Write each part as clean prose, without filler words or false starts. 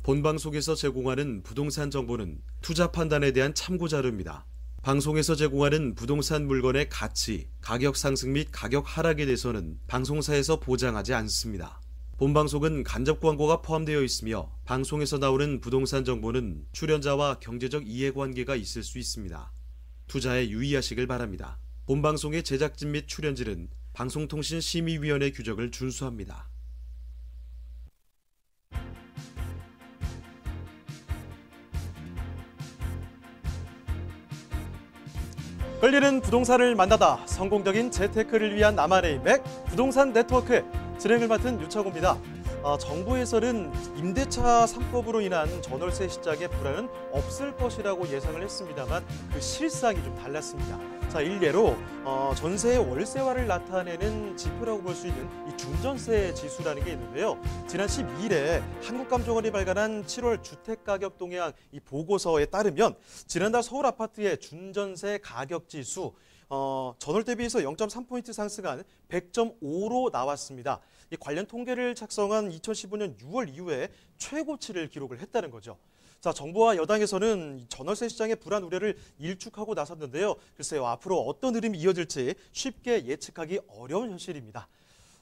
본방송에서 제공하는 부동산 정보는 투자 판단에 대한 참고 자료입니다. 방송에서 제공하는 부동산 물건의 가치, 가격 상승 및 가격 하락에 대해서는 방송사에서 보장하지 않습니다. 본방송은 간접 광고가 포함되어 있으며 방송에서 나오는 부동산 정보는 출연자와 경제적 이해관계가 있을 수 있습니다. 투자에 유의하시길 바랍니다. 본방송의 제작진 및 출연진은 방송통신심의위원회 규정을 준수합니다. 끌리는 부동산을 만나다 성공적인 재테크를 위한 나만의 맥 부동산 네트워크의 진행을 맡은 유창호입니다. 정부에서는 임대차 3법으로 인한 전월세 시장의 불안은 없을 것이라고 예상을 했습니다만 그 실상이 좀 달랐습니다. 자, 일례로 전세의 월세화를 나타내는 지표라고 볼 수 있는 이 중전세 지수라는 게 있는데요. 지난 12일에 한국감정원이 발간한 7월 주택가격 동향 이 보고서에 따르면 지난달 서울 아파트의 중전세 가격 지수 전월 대비해서 0.3포인트 상승한 100.5로 나왔습니다. 이 관련 통계를 작성한 2015년 6월 이후에 최고치를 기록을 했다는 거죠. 자, 정부와 여당에서는 전월세 시장의 불안 우려를 일축하고 나섰는데요. 글쎄요, 앞으로 어떤 흐름이 이어질지 쉽게 예측하기 어려운 현실입니다.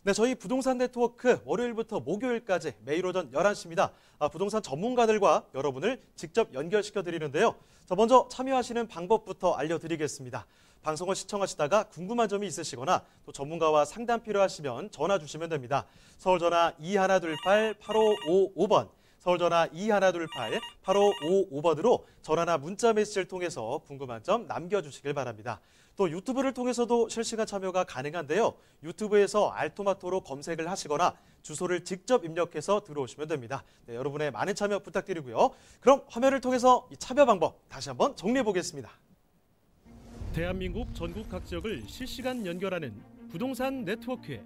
네, 저희 부동산 네트워크 월요일부터 목요일까지 매일 오전 11시입니다. 부동산 전문가들과 여러분을 직접 연결시켜 드리는데요. 자, 먼저 참여하시는 방법부터 알려드리겠습니다. 방송을 시청하시다가 궁금한 점이 있으시거나 또 전문가와 상담 필요하시면 전화 주시면 됩니다. 서울 전화 2128-8555번, 서울 전화 2128-8555번으로 전화나 문자 메시지를 통해서 궁금한 점 남겨주시길 바랍니다. 또 유튜브를 통해서도 실시간 참여가 가능한데요. 유튜브에서 알토마토로 검색을 하시거나 주소를 직접 입력해서 들어오시면 됩니다. 네, 여러분의 많은 참여 부탁드리고요. 그럼 화면을 통해서 이 참여 방법 다시 한번 정리해 보겠습니다. 대한민국 전국 각 지역을 실시간 연결하는 부동산 네트워크에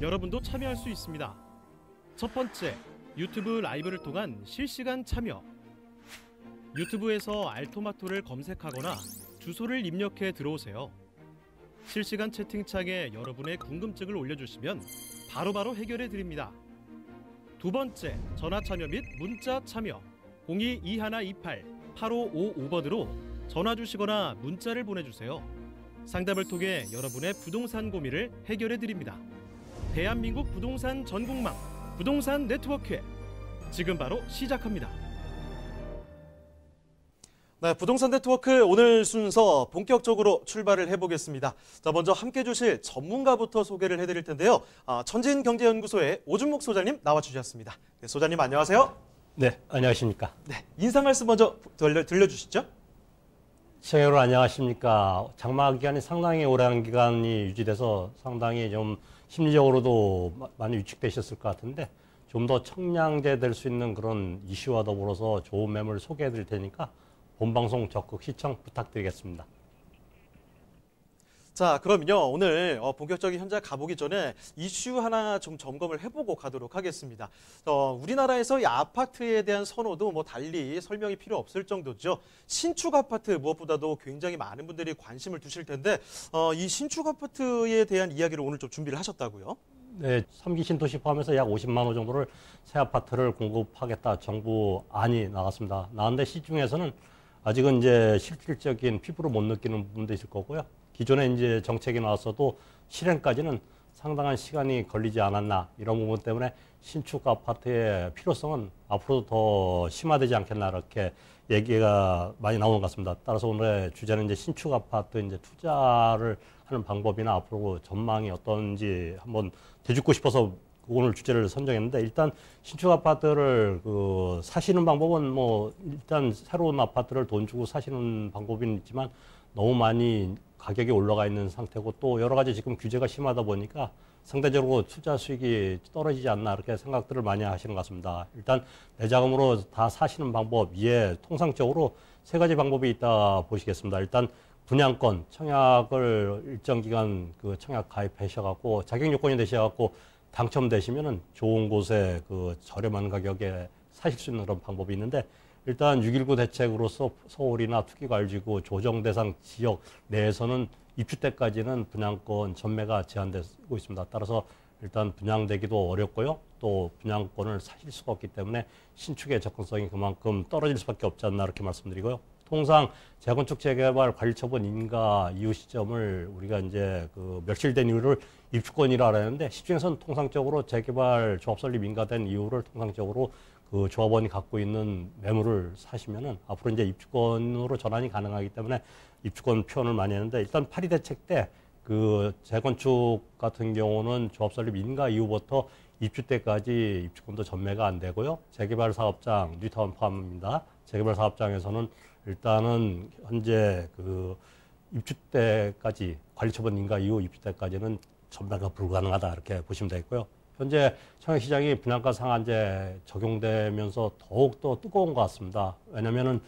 여러분도 참여할 수 있습니다. 첫 번째, 유튜브 라이브를 통한 실시간 참여. 유튜브에서 알토마토를 검색하거나 주소를 입력해 들어오세요. 실시간 채팅창에 여러분의 궁금증을 올려주시면 바로바로 해결해 드립니다. 두 번째, 전화 참여 및 문자 참여. 022128-8555번으로 전화 주시거나 문자를 보내주세요. 상담을 통해 여러분의 부동산 고민을 해결해 드립니다. 대한민국 부동산 전국망 부동산 네트워크 지금 바로 시작합니다. 네, 부동산 네트워크 오늘 순서 본격적으로 출발을 해보겠습니다. 자, 먼저 함께 주실 전문가부터 소개를 해드릴 텐데요. 천진경제연구소의 오준목 소장님 나와주셨습니다. 네, 소장님 안녕하세요. 네, 안녕하십니까. 네, 인사 말씀 먼저 들려주시죠. 시청자 여러분 안녕하십니까. 장마 기간이 상당히 오랜 기간이 유지돼서 상당히 좀 심리적으로도 많이 위축되셨을 것 같은데 좀 더 청량제 될 수 있는 그런 이슈와 더불어서 좋은 매물 소개해 드릴 테니까 본방송 적극 시청 부탁드리겠습니다. 자, 그럼요. 오늘 본격적인 현장 가보기 전에 이슈 하나 좀 점검을 해보고 가도록 하겠습니다. 우리나라에서 이 아파트에 대한 선호도 뭐 달리 설명이 필요 없을 정도죠. 신축 아파트 무엇보다도 굉장히 많은 분들이 관심을 두실 텐데 이 신축 아파트에 대한 이야기를 오늘 좀 준비를 하셨다고요? 네, 3기 신도시 포함해서 약 50만 호 정도를 새 아파트를 공급하겠다 정부 안이 나왔습니다. 나왔는데 시중에서는 아직은 이제 실질적인 피부로 못 느끼는 부분도 있을 거고요. 기존에 이제 정책이 나왔어도 실행까지는 상당한 시간이 걸리지 않았나 이런 부분 때문에 신축 아파트의 필요성은 앞으로도 더 심화되지 않겠나 이렇게 얘기가 많이 나오는 것 같습니다. 따라서 오늘의 주제는 이제 신축 아파트 이제 투자를 하는 방법이나 앞으로 전망이 어떤지 한번 되짚고 싶어서 오늘 주제를 선정했는데 일단 신축 아파트를 사시는 방법은 뭐 일단 새로운 아파트를 돈 주고 사시는 방법은 있지만 너무 많이 가격이 올라가 있는 상태고 또 여러 가지 지금 규제가 심하다 보니까 상대적으로 투자 수익이 떨어지지 않나 이렇게 생각들을 많이 하시는 것 같습니다. 일단 내 자금으로 다 사시는 방법 이에 통상적으로 세 가지 방법이 있다 보시겠습니다. 일단 분양권, 청약을 일정 기간 청약 가입하셔갖고 자격 요건이 되셔갖고 당첨되시면은 좋은 곳에 저렴한 가격에 사실 수 있는 그런 방법이 있는데 일단 6.19 대책으로서 서울이나 투기과열지구 조정 대상 지역 내에서는 입주 때까지는 분양권 전매가 제한되고 있습니다. 따라서 일단 분양되기도 어렵고요. 또 분양권을 사실 수가 없기 때문에 신축의 접근성이 그만큼 떨어질 수밖에 없지 않나 이렇게 말씀드리고요. 통상 재건축 재개발 관리처분 인가 이후 시점을 우리가 이제 그 멸실된 이유를 입주권이라 하는데 시중에서는 통상적으로 재개발 조합 설립 인가된 이유를 통상적으로 그 조합원이 갖고 있는 매물을 사시면은 앞으로 이제 입주권으로 전환이 가능하기 때문에 입주권 표현을 많이 했는데 일단 파리 대책 때 그 재건축 같은 경우는 조합 설립 인가 이후부터 입주 때까지 입주권도 전매가 안 되고요. 재개발 사업장 뉴타운 포함입니다. 재개발 사업장에서는 일단은 현재 그 입주 때까지 관리처분 인가 이후 입주 때까지는 전매가 불가능하다 이렇게 보시면 되겠고요. 현재 청약시장이 분양가 상한제 적용되면서 더욱더 뜨거운 것 같습니다. 왜냐면은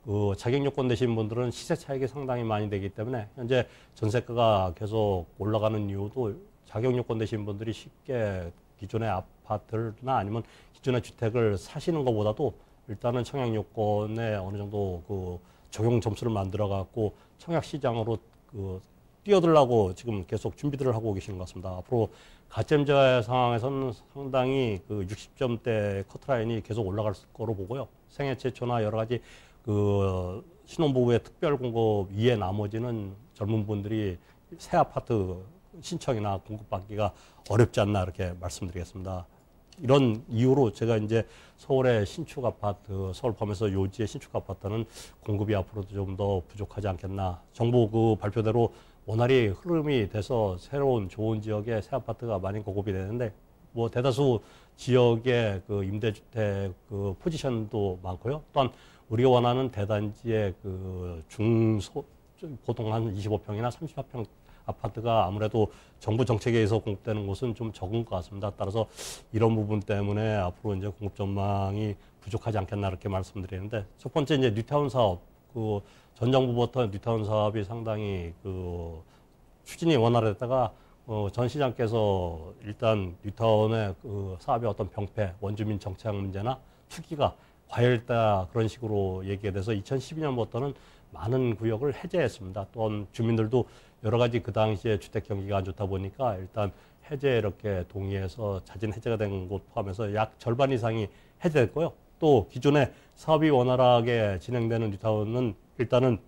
그 자격요건 되신 분들은 시세 차익이 상당히 많이 되기 때문에 현재 전세가가 계속 올라가는 이유도 자격요건 되신 분들이 쉽게 기존의 아파트나 아니면 기존의 주택을 사시는 것보다도 일단은 청약요건에 어느 정도 그 적용 점수를 만들어 갖고 청약시장으로 그 뛰어들라고 지금 계속 준비들을 하고 계시는 것 같습니다. 앞으로 가점자의 상황에서는 상당히 그 60점대 커트라인이 계속 올라갈 거로 보고요. 생애 최초나 여러 가지 그 신혼부부의 특별 공급 이외 나머지는 젊은 분들이 새 아파트 신청이나 공급받기가 어렵지 않나 이렇게 말씀드리겠습니다. 이런 이유로 제가 이제 서울의 신축 아파트, 서울 포함해서 요지의 신축 아파트는 공급이 앞으로도 좀 더 부족하지 않겠나. 정부 그 발표대로 원활히 흐름이 돼서 새로운 좋은 지역에 새 아파트가 많이 공급이 되는데 뭐 대다수 지역의 그 임대주택 그 포지션도 많고요. 또한 우리가 원하는 대단지의 그 보통 한 25평이나 30평 아파트가 아무래도 정부 정책에 의해서 공급되는 곳은 좀 적은 것 같습니다. 따라서 이런 부분 때문에 앞으로 이제 공급 전망이 부족하지 않겠나 이렇게 말씀드리는데 첫 번째 이제 뉴타운 사업 그 전 정부부터 뉴타운 사업이 상당히 그 추진이 원활했다가 전 시장께서 일단 뉴타운의 그 사업의 어떤 병폐, 원주민 정착 문제나 투기가 과열다 그런 식으로 얘기가 돼서 2012년부터는 많은 구역을 해제했습니다. 또한 주민들도 여러 가지 그 당시에 주택 경기가 안 좋다 보니까 일단 해제 이렇게 동의해서 자진 해제가 된 곳 포함해서 약 절반 이상이 해제됐고요. 또 기존에 사업이 원활하게 진행되는 뉴타운은 일단은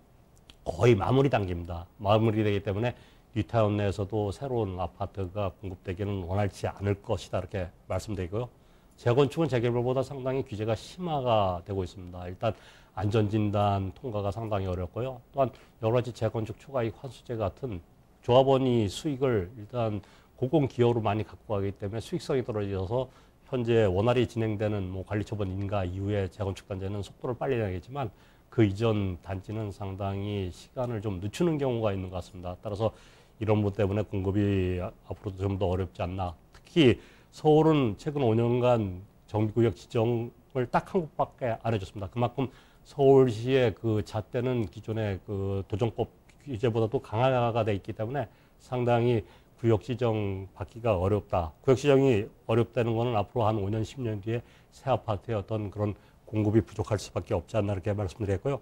거의 마무리 단계입니다. 마무리되기 때문에 뉴타운 내에서도 새로운 아파트가 공급되기는 원활치 않을 것이다 이렇게 말씀드리고요. 재건축은 재개발보다 상당히 규제가 심화가 되고 있습니다. 일단 안전진단 통과가 상당히 어렵고요. 또한 여러 가지 재건축 초과이익 환수제 같은 조합원이 수익을 일단 공공기여로 많이 갖고 가기 때문에 수익성이 떨어져서 현재 원활히 진행되는 뭐 관리처분 인가 이후에 재건축 단지는 속도를 빨리 내겠지만 그 이전 단지는 상당히 시간을 좀 늦추는 경우가 있는 것 같습니다. 따라서 이런 부분 때문에 공급이 앞으로도 좀 더 어렵지 않나. 특히 서울은 최근 5년간 정비구역 지정을 딱 한 곳밖에 안 해줬습니다. 그만큼 서울시의 그 잣대는 기존의 그 도정법 규제보다도 강화가 돼 있기 때문에 상당히 구역 지정 받기가 어렵다. 구역 지정이 어렵다는 거는 앞으로 한 5년, 10년 뒤에 새 아파트의 어떤 그런 공급이 부족할 수밖에 없지 않나 이렇게 말씀드렸고요.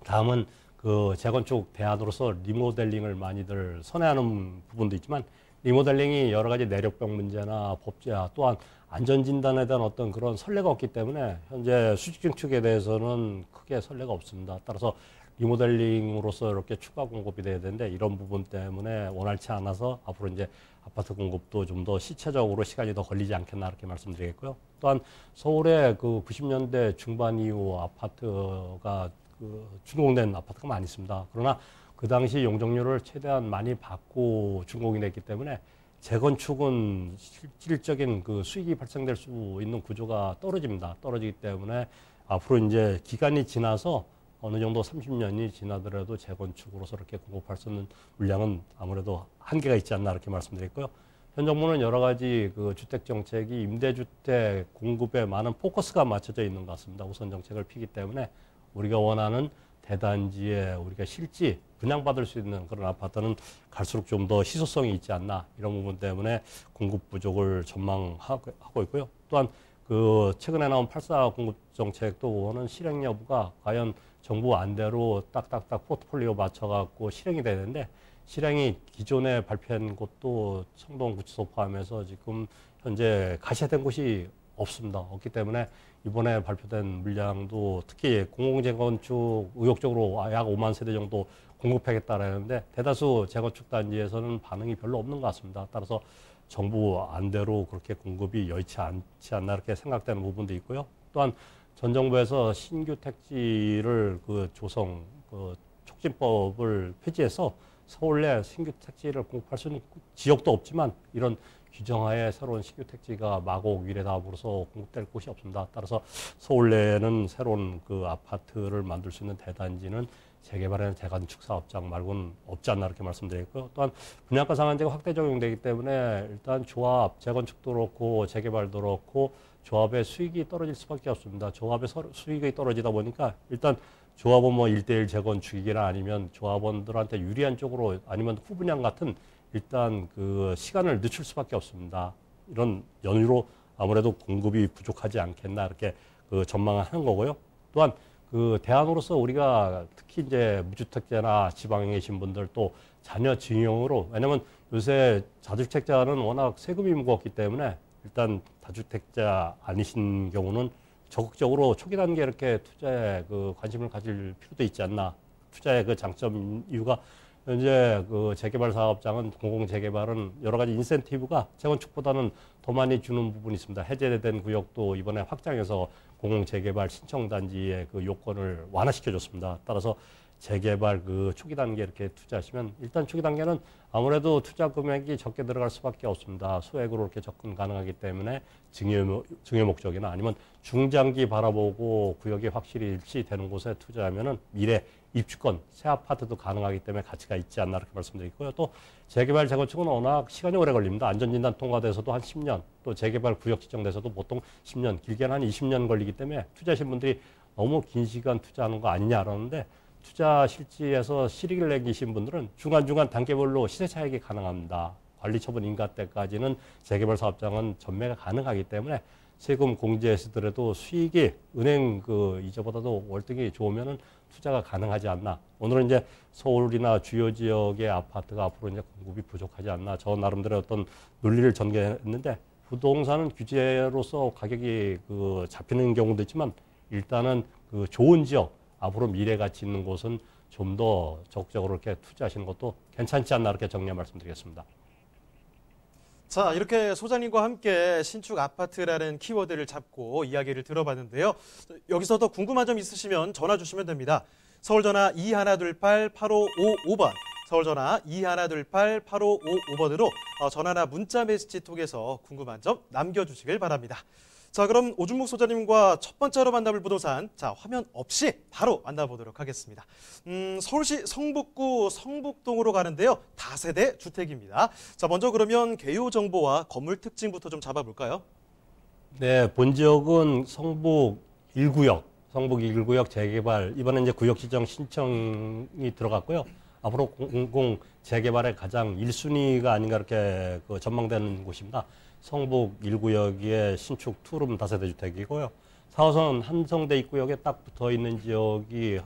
다음은 그 재건축 대안으로서 리모델링을 많이들 선회하는 부분도 있지만 리모델링이 여러 가지 내력병 문제나 법제화 또한 안전진단에 대한 어떤 그런 선례가 없기 때문에 현재 수직증축에 대해서는 크게 선례가 없습니다. 따라서 리모델링으로서 이렇게 추가 공급이 돼야 되는데 이런 부분 때문에 원활치 않아서 앞으로 이제 아파트 공급도 좀 더 시차적으로 시간이 더 걸리지 않겠나 이렇게 말씀드리겠고요. 또한 서울의 그 90년대 중반 이후 아파트가 그 준공된 아파트가 많이 있습니다. 그러나 그 당시 용적률을 최대한 많이 받고 준공이 됐기 때문에 재건축은 실질적인 그 수익이 발생될 수 있는 구조가 떨어집니다. 떨어지기 때문에 앞으로 이제 기간이 지나서 어느 정도 30년이 지나더라도 재건축으로서 이렇게 공급할 수 있는 물량은 아무래도 한계가 있지 않나 이렇게 말씀드렸고요. 현 정부는 여러 가지 그 주택 정책이 임대주택 공급에 많은 포커스가 맞춰져 있는 것 같습니다. 우선 정책을 피기 때문에 우리가 원하는 대단지에 우리가 실지 분양받을 수 있는 그런 아파트는 갈수록 좀 더 희소성이 있지 않나 이런 부분 때문에 공급 부족을 전망하고 있고요. 또한 그 최근에 나온 8.4 공급 정책도 오는 실행 여부가 과연 정부 안대로 딱딱딱 포트폴리오 맞춰갖고 실행이 되는데 실행이 기존에 발표한 곳도 청동구치소 포함해서 지금 현재 가시화된 곳이 없습니다. 없기 때문에 이번에 발표된 물량도 특히 공공재건축 의욕적으로 약 5만 세대 정도 공급하겠다라는데 대다수 재건축 단지에서는 반응이 별로 없는 것 같습니다. 따라서 정부 안대로 그렇게 공급이 여의치 않지 않나 이렇게 생각되는 부분도 있고요. 또한 전 정부에서 신규 택지를 조성 촉진법을 폐지해서 서울 내 신규 택지를 공급할 수 있는 지역도 없지만 이런 규정하에 새로운 신규 택지가 마곡 위례답으로서 공급될 곳이 없습니다. 따라서 서울 내에는 새로운 아파트를 만들 수 있는 대단지는 재개발이나 재건축 사업장 말고는 없지 않나 이렇게 말씀드리고요. 또한 분양가 상한제가 확대 적용되기 때문에 일단 조합, 재건축도 그렇고 재개발도 그렇고 조합의 수익이 떨어질 수밖에 없습니다. 조합의 수익이 떨어지다 보니까 일단 조합은 뭐 1대1 재건축이나 아니면 조합원들한테 유리한 쪽으로 아니면 후분양 같은 일단 시간을 늦출 수밖에 없습니다. 이런 연유로 아무래도 공급이 부족하지 않겠나 이렇게 전망을 하는 거고요. 또한 대안으로서 우리가 특히 이제 무주택자나 지방에 계신 분들 또 자녀 증여으로 왜냐면 요새 다주택자는 워낙 세금이 무겁기 때문에 일단 다주택자 아니신 경우는 적극적으로 초기 단계에 이렇게 투자에 관심을 가질 필요도 있지 않나. 투자의 장점 이유가 현재 재개발 사업장은 공공재개발은 여러 가지 인센티브가 재건축보다는 더 많이 주는 부분이 있습니다. 해제된 구역도 이번에 확장해서 공공재개발 신청단지의 요건을 완화시켜줬습니다. 따라서 재개발 초기 단계에 이렇게 투자하시면 일단 초기 단계는 아무래도 투자 금액이 적게 들어갈 수밖에 없습니다. 소액으로 이렇게 접근 가능하기 때문에 증여 목적이나 아니면 중장기 바라보고 구역이 확실히 일치되는 곳에 투자하면은 미래 입주권, 새 아파트도 가능하기 때문에 가치가 있지 않나 이렇게 말씀드리고요. 또 재개발, 재건축은 워낙 시간이 오래 걸립니다. 안전진단 통과돼서도 한 10년, 또 재개발 구역 지정돼서도 보통 10년, 길게는 한 20년 걸리기 때문에 투자하신 분들이 너무 긴 시간 투자하는 거 아니냐 그러는데 투자 실지에서 실익을 내기신 분들은 중간중간 단계별로 시세 차익이 가능합니다. 관리처분 인가 때까지는 재개발 사업장은 전매가 가능하기 때문에 세금 공제했더라도 수익이 은행 이자보다도 월등히 좋으면은 투자가 가능하지 않나. 오늘은 이제 서울이나 주요 지역의 아파트가 앞으로 이제 공급이 부족하지 않나. 저 나름대로 어떤 논리를 전개했는데 부동산은 규제로서 가격이 잡히는 경우도 있지만 일단은 좋은 지역 앞으로 미래 가치 있는 곳은 좀 더 적극적으로 이렇게 투자하시는 것도 괜찮지 않나 이렇게 정리해 말씀드리겠습니다. 자, 이렇게 소장님과 함께 신축 아파트라는 키워드를 잡고 이야기를 들어봤는데요. 여기서 더 궁금한 점 있으시면 전화 주시면 됩니다. 서울전화 2128-8555번, 서울전화 2128-8555번으로 전화나 문자 메시지 통해서 궁금한 점 남겨주시길 바랍니다. 자, 그럼 오준묵 소장님과 첫 번째로 만나볼 부동산, 자, 화면 없이 바로 만나보도록 하겠습니다. 서울시 성북구 성북동으로 가는데요. 다세대 주택입니다. 자, 먼저 그러면 개요 정보와 건물 특징부터 좀 잡아볼까요? 네, 본 지역은 성북 1구역, 성북 1구역 재개발, 이번에 이제 구역 지정 신청이 들어갔고요. 앞으로 공공 재개발의 가장 1순위가 아닌가 이렇게 전망되는 곳입니다. 성북 1구역의 신축 투룸 다세대 주택이고요. 4호선 한성대 입구역에 딱 붙어 있는 지역이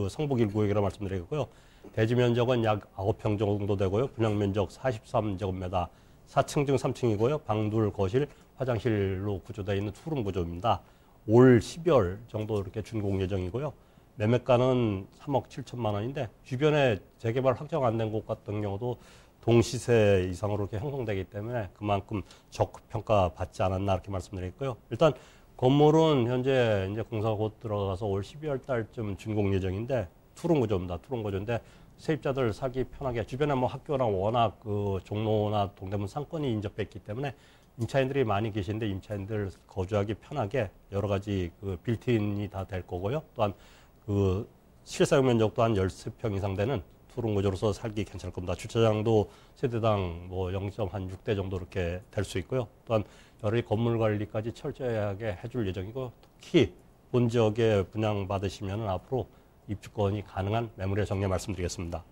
성북 1구역이라고 말씀드리고요. 대지 면적은 약 9평 정도 되고요. 분양 면적 43제곱미터, 4층 중 3층이고요. 방 둘 거실, 화장실로 구조되어 있는 투룸 구조입니다. 올 12월 정도 이렇게 준공 예정이고요. 매매가는 3억 7천만 원인데 주변에 재개발 확정 안 된 곳 같은 경우도 동시세 이상으로 이렇게 형성되기 때문에 그만큼 적평가 받지 않았나 이렇게 말씀드리고요. 일단 건물은 현재 이제 공사가 곧 들어가서 올 12월 달쯤 준공 예정인데 투룸 구조입니다. 투룸 구조인데 세입자들 살기 편하게 주변에 뭐 학교랑 워낙 종로나 동대문 상권이 인접해 있기 때문에 임차인들이 많이 계신데 임차인들 거주하기 편하게 여러 가지 빌트인이 다 될 거고요. 또한 실사용 면적도 한 13평 이상 되는 투룸 구조로서 살기 괜찮을 겁니다. 주차장도 세대당 뭐 0.6대 정도 이렇게 될 수 있고요. 또한 여러 가지 건물 관리까지 철저하게 해줄 예정이고 특히 본 지역에 분양 받으시면 앞으로 입주권이 가능한 매물의 정리에 말씀드리겠습니다.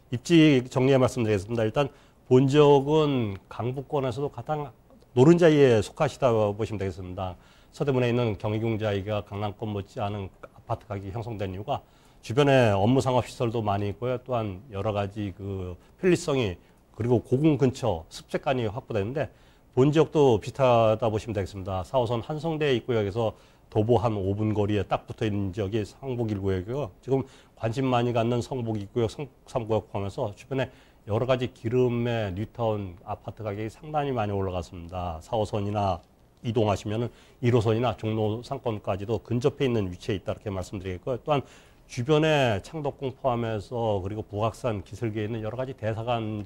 입지 정리에 말씀드리겠습니다. 일단 본 지역은 강북권에서도 가장 노른자이에 속하시다 보시면 되겠습니다. 서대문에 있는 경희궁자이가 강남권 못지않은 아파트 가격이 형성된 이유가 주변에 업무 상업 시설도 많이 있고요. 또한 여러 가지 그 편리성이 그리고 고궁 근처 습색관이 확보되는데 본 지역도 비슷하다 보시면 되겠습니다. 4호선 한성대 입구역에서 도보 한 5분 거리에 딱 붙어 있는 지역이 성북 1구역이고요. 지금 관심 많이 갖는 성북 2구역, 성북 3구역 포함해서 주변에 여러 가지 기름의 뉴타운 아파트 가격이 상당히 많이 올라갔습니다. 4호선이나 이동하시면은 1호선이나 종로 상권까지도 근접해 있는 위치에 있다 이렇게 말씀드리겠고요. 또한 주변에 창덕궁 포함해서 그리고 북악산 기슭에 있는 여러 가지 대사관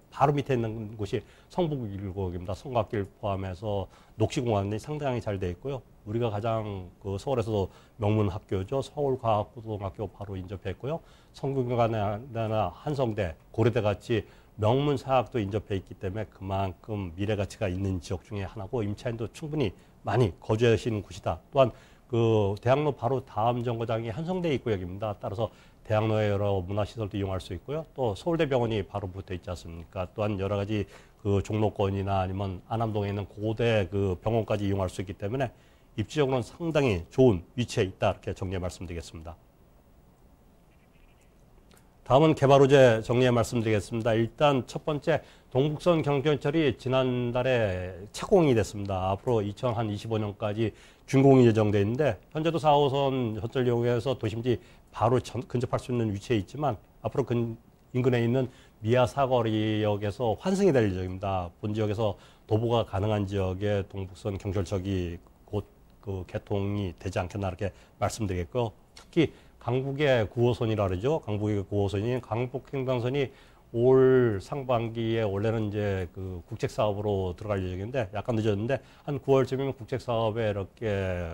바로 밑에 있는 곳이 성북 1구역입니다. 성곽길 포함해서 녹지공원이 상당히 잘 돼 있고요. 우리가 가장 그 서울에서도 명문 학교죠. 서울과학고등학교 바로 인접해 있고요. 성균관대나 한성대, 고려대 같이 명문 사학도 인접해 있기 때문에 그만큼 미래 가치가 있는 지역 중에 하나고 임차인도 충분히 많이 거주하시는 곳이다. 또한 그 대학로 바로 다음 정거장이 한성대 입구역입니다. 따라서 대학로의 여러 문화시설도 이용할 수 있고요. 또 서울대병원이 바로 붙어 있지 않습니까? 또한 여러 가지 그 종로권이나 아니면 안암동에 있는 고대 그 병원까지 이용할 수 있기 때문에 입지적으로는 상당히 좋은 위치에 있다 이렇게 정리해 말씀드리겠습니다. 다음은 개발 호재 정리해 말씀드리겠습니다. 일단 첫 번째 동북선 경전철이 지난달에 착공이 됐습니다. 앞으로 2025년까지 준공이 예정되어 있는데 현재도 4호선 전철역에서 도심지 바로 근접할 수 있는 위치에 있지만 앞으로 인근에 있는 미아 사거리역에서 환승이 될 예정입니다. 본 지역에서 도보가 가능한 지역에 동북선 경철철이 곧 그 개통이 되지 않겠나 이렇게 말씀드리겠고요. 특히 강북의 9호선이라 그러죠. 강북의 9호선이 강북횡단선이 올 상반기에 원래는 이제 그 국책 사업으로 들어갈 예정인데 약간 늦었는데 한 9월쯤이면 국책 사업에 이렇게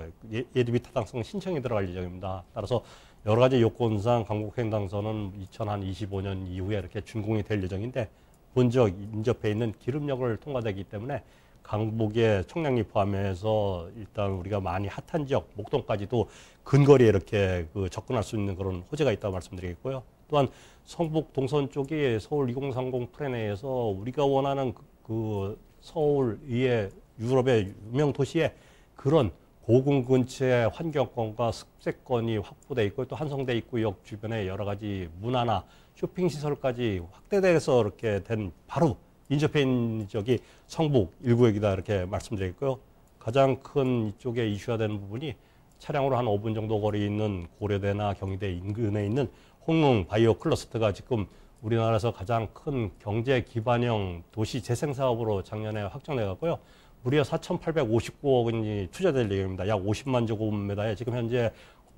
예비비 타당성 신청이 들어갈 예정입니다. 따라서 여러 가지 요건상 강북횡단선은 2025년 이후에 이렇게 준공이 될 예정인데 본 지역 인접해 있는 기름역을 통과되기 때문에 강북의 청량리 포함해서 일단 우리가 많이 핫한 지역 목동까지도 근거리에 이렇게 그 접근할 수 있는 그런 호재가 있다고 말씀드리겠고요. 또한 성북 동선 쪽이 서울 2030 플랜에서 우리가 원하는 그 서울 위에 유럽의 유명 도시에 그런 고궁 근처의 환경권과 습색권이 확보돼 있고 또 한성대 입구역 주변에 여러 가지 문화나 쇼핑 시설까지 확대돼서 이렇게 된 바로 인접해 있는 지역이 성북 1구역이다 이렇게 말씀드리겠고요. 가장 큰 이쪽에 이슈가 되는 부분이 차량으로 한 5분 정도 거리에 있는 고려대나 경희대 인근에 있는 홍릉 바이오 클러스터가 지금 우리나라에서 가장 큰 경제 기반형 도시 재생 사업으로 작년에 확정돼 갔고요. 무려 4,859억 원이 투자될 예정입니다. 약 50만 제곱미터에 지금 현재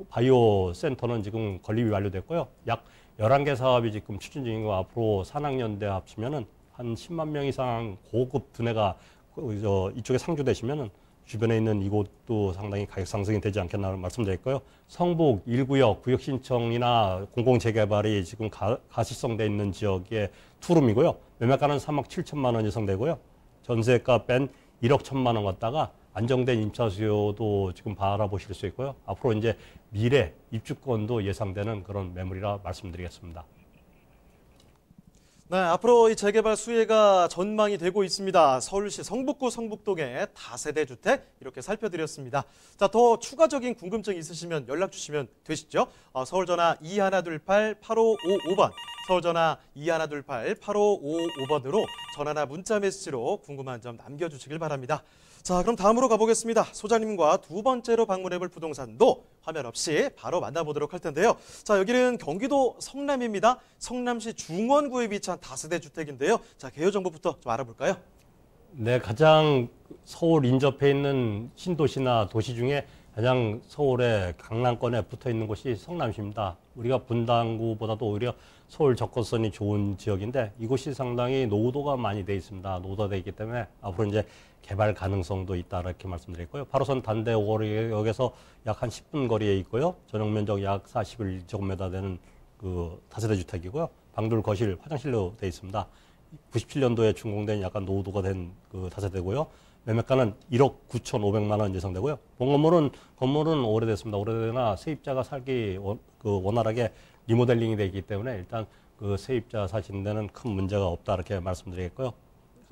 바이오 센터는 지금 건립이 완료됐고요. 약 11개 사업이 지금 추진 중이고 앞으로 산학연대 합치면은 한 10만 명 이상 고급 두뇌가 이쪽에 상주되시면은 주변에 있는 이곳도 상당히 가격 상승이 되지 않겠나 말씀드렸고요. 성북 1구역 구역 신청이나 공공재개발이 지금 가시성돼 있는 지역의 투룸이고요. 매매가는 3억 7천만 원 예상되고요. 전세가 뺀 1억 1천만 원 갖다가 안정된 임차 수요도 지금 바라보실 수 있고요. 앞으로 이제 미래 입주권도 예상되는 그런 매물이라 말씀드리겠습니다. 네, 앞으로 이 재개발 수혜가 전망이 되고 있습니다. 서울시 성북구 성북동의 다세대 주택 이렇게 살펴드렸습니다. 자, 더 추가적인 궁금증 있으시면 연락 주시면 되시죠. 서울전화 2128-8555번, 서울전화 2128-8555번으로 전화나 문자 메시지로 궁금한 점 남겨주시길 바랍니다. 자, 그럼 다음으로 가보겠습니다. 소장님과 두 번째로 방문해볼 부동산도 화면 없이 바로 만나보도록 할 텐데요. 자, 여기는 경기도 성남입니다. 성남시 중원구에 위치한 다세대 주택인데요. 자, 개요 정보부터 좀 알아볼까요? 네, 가장 서울 인접해 있는 신도시나 도시 중에 가장 서울의 강남권에 붙어 있는 곳이 성남시입니다. 우리가 분당구보다도 오히려 서울 접근성이 좋은 지역인데 이곳이 상당히 노후도가 많이 돼 있습니다. 노후화되어 있기 때문에 앞으로 이제 개발 가능성도 있다 이렇게 말씀드렸고요. 8호선 단대오거리역에서 약 한 10분 거리에 있고요. 전용 면적 약 41제곱미터 되는 그 다세대 주택이고요. 방들, 거실, 화장실로 되어 있습니다. 97년도에 준공된 약간 노후도가 된 그 다세대고요. 매매가는 1억 9,500만 원 예상되고요. 본 건물은 오래됐습니다. 오래되나 세입자가 살기 원활하게 리모델링이 되어 있기 때문에 일단 그 세입자 사시는 데는 큰 문제가 없다 이렇게 말씀드리겠고요.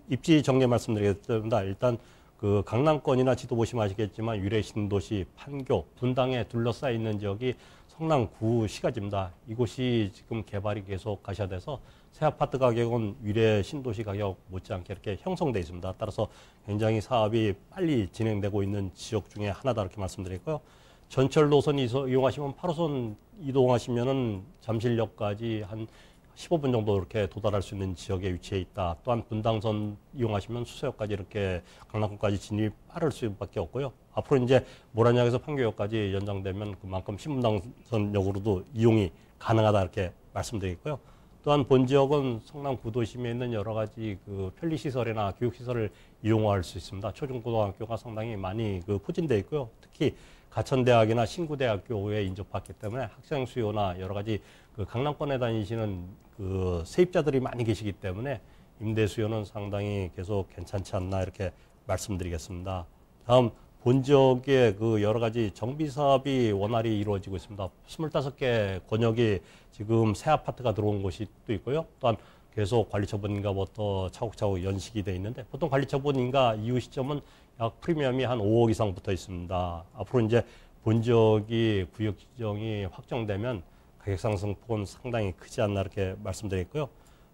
입지 정리 말씀드리겠습니다. 일단 그 강남권이나 지도 보시면 아시겠지만 유래 신도시 판교, 분당에 둘러싸여 있는 지역이 성남 구시가지입니다. 이곳이 지금 개발이 계속 가셔야 돼서 새 아파트 가격은 유래 신도시 가격 못지않게 이렇게 형성돼 있습니다. 따라서 굉장히 사업이 빨리 진행되고 있는 지역 중에 하나다 이렇게 말씀드리고요. 전철 노선 이용하시면 8호선 이동하시면은 잠실역까지 한 15분 정도 이렇게 도달할 수 있는 지역에 위치해 있다. 또한 분당선 이용하시면 수서역까지 이렇게 강남권까지 진입이 빠를 수밖에 없고요. 앞으로 이제 모란역에서 판교역까지 연장되면 그만큼 신분당선역으로도 이용이 가능하다 이렇게 말씀드리고요. 또한 본 지역은 성남 구도심에 있는 여러 가지 그 편리시설이나 교육시설을 이용할 수 있습니다. 초중고등학교가 상당히 많이 그 포진되어 있고요. 특히 가천대학이나 신구대학교에 인접했기 때문에 학생 수요나 여러 가지 그 강남권에 다니시는 그 세입자들이 많이 계시기 때문에 임대 수요는 상당히 계속 괜찮지 않나 이렇게 말씀드리겠습니다. 다음 본 지역의 그 여러 가지 정비 사업이 원활히 이루어지고 있습니다. 25개 권역이 지금 새 아파트가 들어온 곳이 또 있고요. 또한 계속 관리처분인가부터 차곡차곡 연식이 돼 있는데 보통 관리처분인가 이후 시점은 약 프리미엄이 한 5억 이상 붙어 있습니다. 앞으로 이제 본 지역이 구역 지정이 확정되면 가격 상승폭은 상당히 크지 않나 이렇게 말씀드렸고요.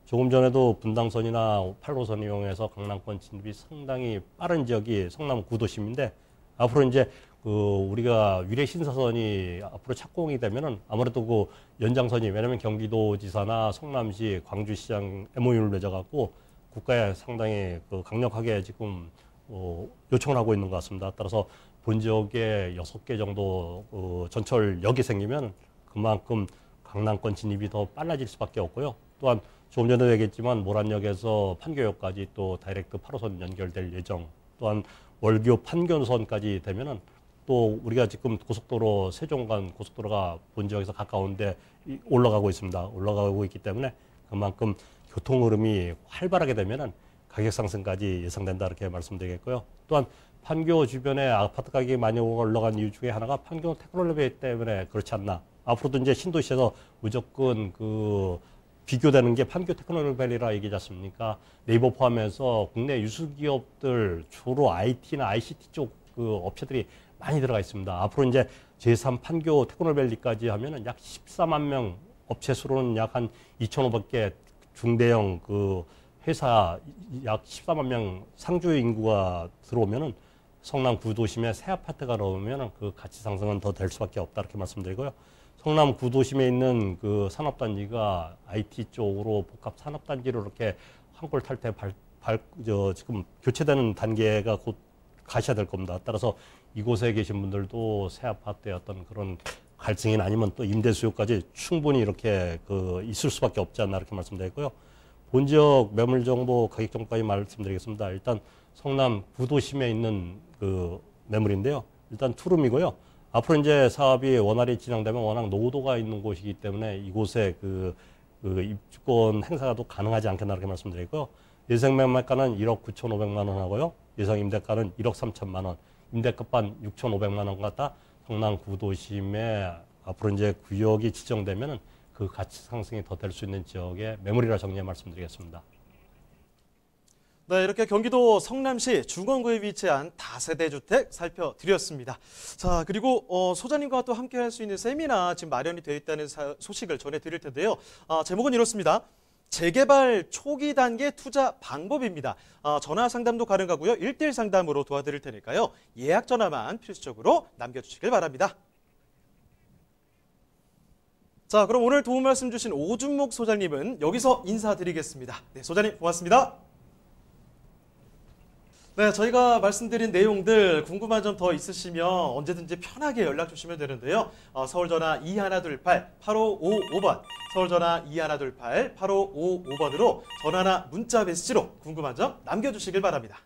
조금 전에도 분당선이나 8호선 이용해서 강남권 진입이 상당히 빠른 지역이 성남 구도심인데 앞으로 이제 그 우리가 위례 신사선이 앞으로 착공이 되면은 아무래도 그 연장선이 왜냐면 경기도지사나 성남시, 광주시장 MOU를 맺어갖고 국가에 상당히 그 강력하게 지금 요청을 하고 있는 것 같습니다. 따라서 본 지역에 6개 정도 전철역이 생기면 그만큼 강남권 진입이 더 빨라질 수밖에 없고요. 또한 조금 전에도 얘기했지만 모란역에서 판교역까지 또 다이렉트 8호선 연결될 예정. 또한 월교 판교선까지 되면은 또 우리가 지금 고속도로 세종간 고속도로가 본 지역에서 가까운데 올라가고 있습니다. 올라가고 있기 때문에 그만큼 교통 흐름이 활발하게 되면은 가격 상승까지 예상된다 이렇게 말씀드리겠고요. 또한 판교 주변에 아파트 가격이 많이 올라간 이유 중에 하나가 판교 테크놀로지 때문에 그렇지 않나. 앞으로도 이제 신도시에서 무조건 그 비교되는 게 판교 테크놀로지밸리라 얘기지 않습니까? 네이버 포함해서 국내 유수기업들 주로 IT나 ICT 쪽 그 업체들이 많이 들어가 있습니다. 앞으로 이제 제3 판교 테크놀로지밸리까지 하면은 약 14만 명 업체 수로는 약 한 2,500개 중대형 그 회사 약 14만 명 상주 인구가 들어오면은 성남 구도심에 새 아파트가 나오면은 그 가치 상승은 더 될 수밖에 없다 이렇게 말씀드리고요. 성남 구도심에 있는 그 산업단지가 IT 쪽으로 복합 산업단지로 이렇게 한골 탈 때 지금 교체되는 단계가 곧 가셔야 될 겁니다. 따라서 이곳에 계신 분들도 새 아파트의 어떤 그런 갈증이나 아니면 또 임대 수요까지 충분히 이렇게 그 있을 수밖에 없지 않나 이렇게 말씀드렸고요. 본 지역 매물 정보, 가격 정보까지 말씀드리겠습니다. 일단 성남 구도심에 있는 그 매물인데요. 일단 투룸이고요. 앞으로 이제 사업이 원활히 진행되면 워낙 노후도가 있는 곳이기 때문에 이곳에 그 입주권 행사가 또 가능하지 않겠나 이렇게 말씀드리고요. 예상 매매가는 1억 9,500만 원 하고요. 예상 임대가는 1억 3천만 원, 임대급반 6,500만 원 갖다 성남 구도심에 앞으로 이제 구역이 지정되면은 그 가치 상승이 더 될 수 있는 지역의 매물이라 정리해 말씀드리겠습니다. 네, 이렇게 경기도 성남시 중원구에 위치한 다세대 주택 살펴드렸습니다. 자, 그리고 소장님과 또 함께 할 수 있는 세미나 지금 마련이 되어 있다는 소식을 전해드릴 텐데요. 제목은 이렇습니다. 재개발 초기 단계 투자 방법입니다. 전화 상담도 가능하고요. 1:1 상담으로 도와드릴 테니까요. 예약 전화만 필수적으로 남겨주시길 바랍니다. 자, 그럼 오늘 도움 말씀 주신 오준목 소장님은 여기서 인사드리겠습니다. 네, 소장님 고맙습니다. 네, 저희가 말씀드린 내용들 궁금한 점 더 있으시면 언제든지 편하게 연락 주시면 되는데요. 서울전화 2128-8555번, 서울전화 2128-8555번으로 전화나 문자 메시지로 궁금한 점 남겨주시길 바랍니다.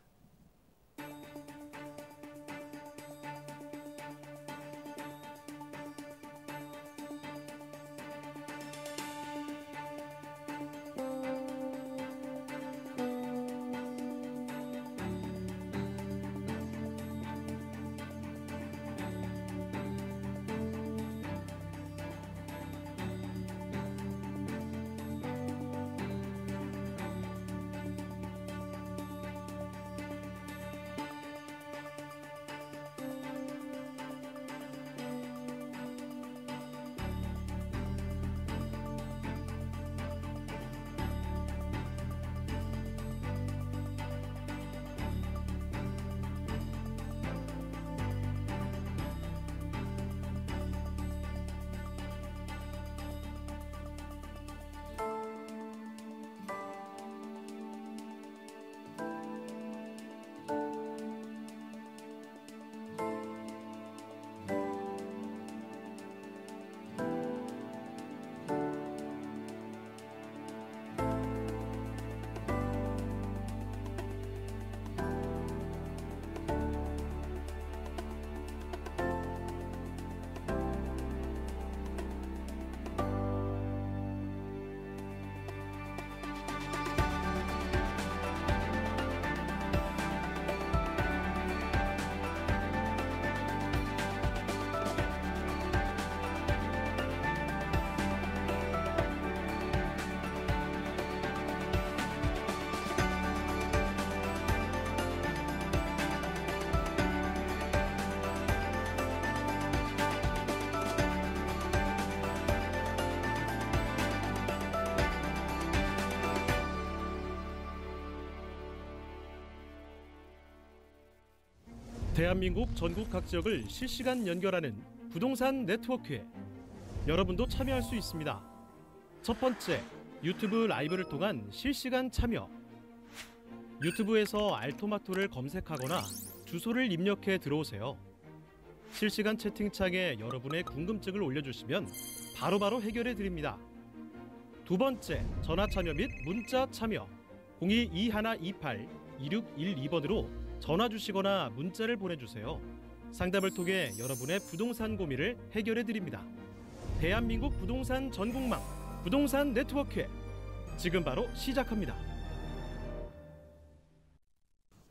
대한민국 전국 각 지역을 실시간 연결하는 부동산 네트워크에 여러분도 참여할 수 있습니다. 첫 번째, 유튜브 라이브를 통한 실시간 참여. 유튜브에서 알토마토를 검색하거나 주소를 입력해 들어오세요. 실시간 채팅창에 여러분의 궁금증을 올려주시면 바로바로 해결해 드립니다. 두 번째, 전화 참여 및 문자 참여. 022128-2612번으로 전화 주시거나 문자를 보내주세요. 상담을 통해 여러분의 부동산 고민을 해결해 드립니다. 대한민국 부동산 전국망 부동산 네트워크 지금 바로 시작합니다.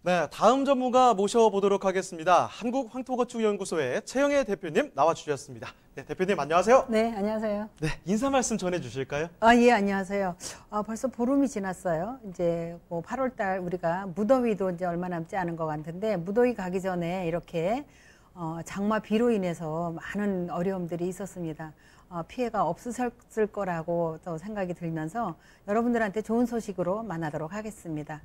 네, 다음 전문가 모셔보도록 하겠습니다. 한국황토건축연구소의 최영애 대표님 나와주셨습니다. 네, 대표님 안녕하세요. 네, 안녕하세요. 네, 인사 말씀 전해주실까요? 예, 안녕하세요. 벌써 보름이 지났어요. 이제 뭐 8월달 우리가 무더위도 이제 얼마 남지 않은 것 같은데 무더위 가기 전에 이렇게 장마 비로 인해서 많은 어려움들이 있었습니다. 피해가 없었을 거라고 또 생각이 들면서 여러분들한테 좋은 소식으로 만나도록 하겠습니다.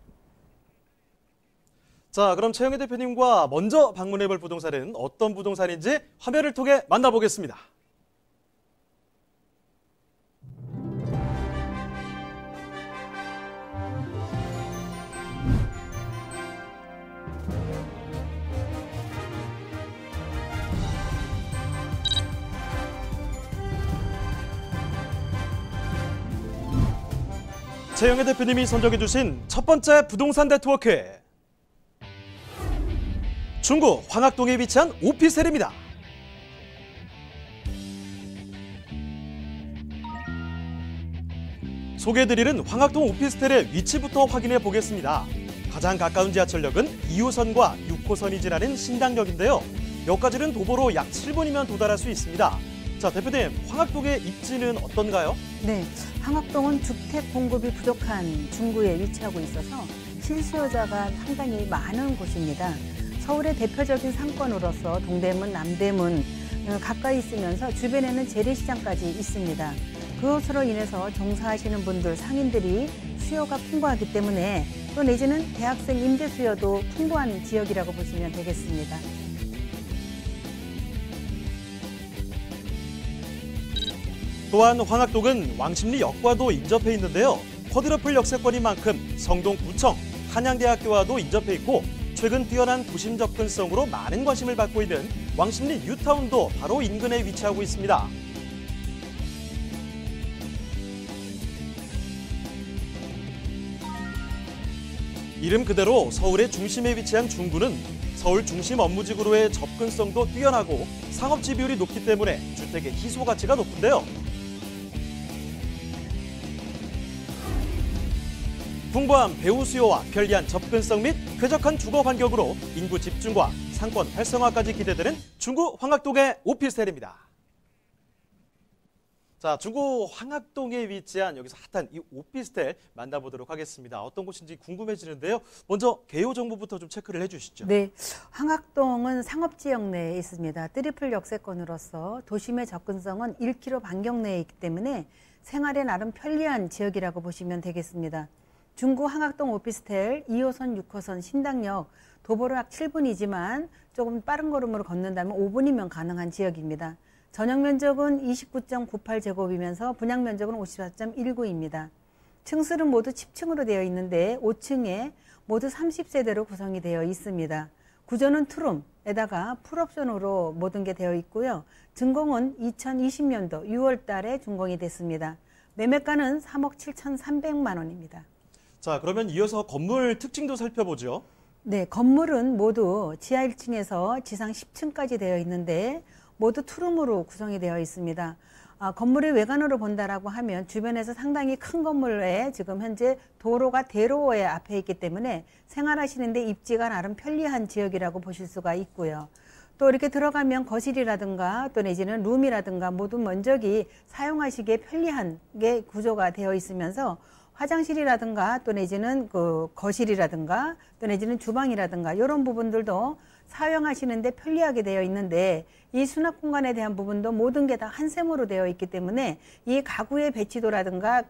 자, 그럼 최영애 대표님과 먼저 방문해볼 부동산은 어떤 부동산인지 화면을 통해 만나보겠습니다. 최영애 대표님이 선정해주신 첫 번째 부동산 네트워크. 중구 황학동에 위치한 오피스텔입니다. 소개해드리는 황학동 오피스텔의 위치부터 확인해 보겠습니다. 가장 가까운 지하철역은 2호선과 6호선이 지나는 신당역인데요. 역까지는 도보로 약 7분이면 도달할 수 있습니다. 자, 대표님, 황학동의 입지는 어떤가요? 네, 황학동은 주택 공급이 부족한 중구에 위치하고 있어서 실수요자가 상당히 많은 곳입니다. 서울의 대표적인 상권으로서 동대문, 남대문 가까이 있으면서 주변에는 재래시장까지 있습니다. 그것으로 인해서 종사하시는 분들, 상인들이 수요가 풍부하기 때문에 또 내지는 대학생 임대 수요도 풍부한 지역이라고 보시면 되겠습니다. 또한 황학동은 왕십리역과도 인접해 있는데요. 쿼드러플 역세권인 만큼 성동구청, 한양대학교와도 인접해 있고 최근 뛰어난 도심 접근성으로 많은 관심을 받고 있는 왕십리 뉴타운도 바로 인근에 위치하고 있습니다. 이름 그대로 서울의 중심에 위치한 중구는 서울 중심 업무지구로의 접근성도 뛰어나고 상업지 비율이 높기 때문에 주택의 희소 가치가 높은데요. 풍부한 배후 수요와 편리한 접근성 및 쾌적한 주거 환경으로 인구 집중과 상권 활성화까지 기대되는 중구 황학동의 오피스텔입니다. 자, 중구 황학동에 위치한 여기서 핫한 이 오피스텔 만나보도록 하겠습니다. 어떤 곳인지 궁금해지는데요. 먼저 개요 정보부터 좀 체크를 해주시죠. 네, 황학동은 상업지역 내에 있습니다. 트리플 역세권으로서 도심의 접근성은 1km 반경 내에 있기 때문에 생활에 나름 편리한 지역이라고 보시면 되겠습니다. 중구 황학동 오피스텔 2호선, 6호선 신당역 도보로 약 7분이지만 조금 빠른 걸음으로 걷는다면 5분이면 가능한 지역입니다. 전용 면적은 29.98제곱이면서 분양 면적은 54.19입니다. 층수는 모두 10층으로 되어 있는데 5층에 모두 30세대로 구성이 되어 있습니다. 구조는 투룸에다가 풀옵션으로 모든 게 되어 있고요. 준공은 2020년도 6월 달에 준공이 됐습니다. 매매가는 3억 7,300만 원입니다. 자, 그러면 이어서 건물 특징도 살펴보죠. 네, 건물은 모두 지하 1층에서 지상 10층까지 되어 있는데 모두 투룸으로 구성이 되어 있습니다. 건물의 외관으로 본다라고 하면 주변에서 상당히 큰 건물에 지금 현재 도로가 대로에 앞에 있기 때문에 생활하시는데 입지가 나름 편리한 지역이라고 보실 수가 있고요. 또 이렇게 들어가면 거실이라든가 또 내지는 룸이라든가 모든 면적이 사용하시기에 편리한 게 구조가 되어 있으면서 화장실이라든가 또 내지는 그 거실이라든가 또 내지는 주방이라든가 이런 부분들도 사용하시는데 편리하게 되어 있는데 이 수납 공간에 대한 부분도 모든 게 다 한 셈으로 되어 있기 때문에 이 가구의 배치도라든가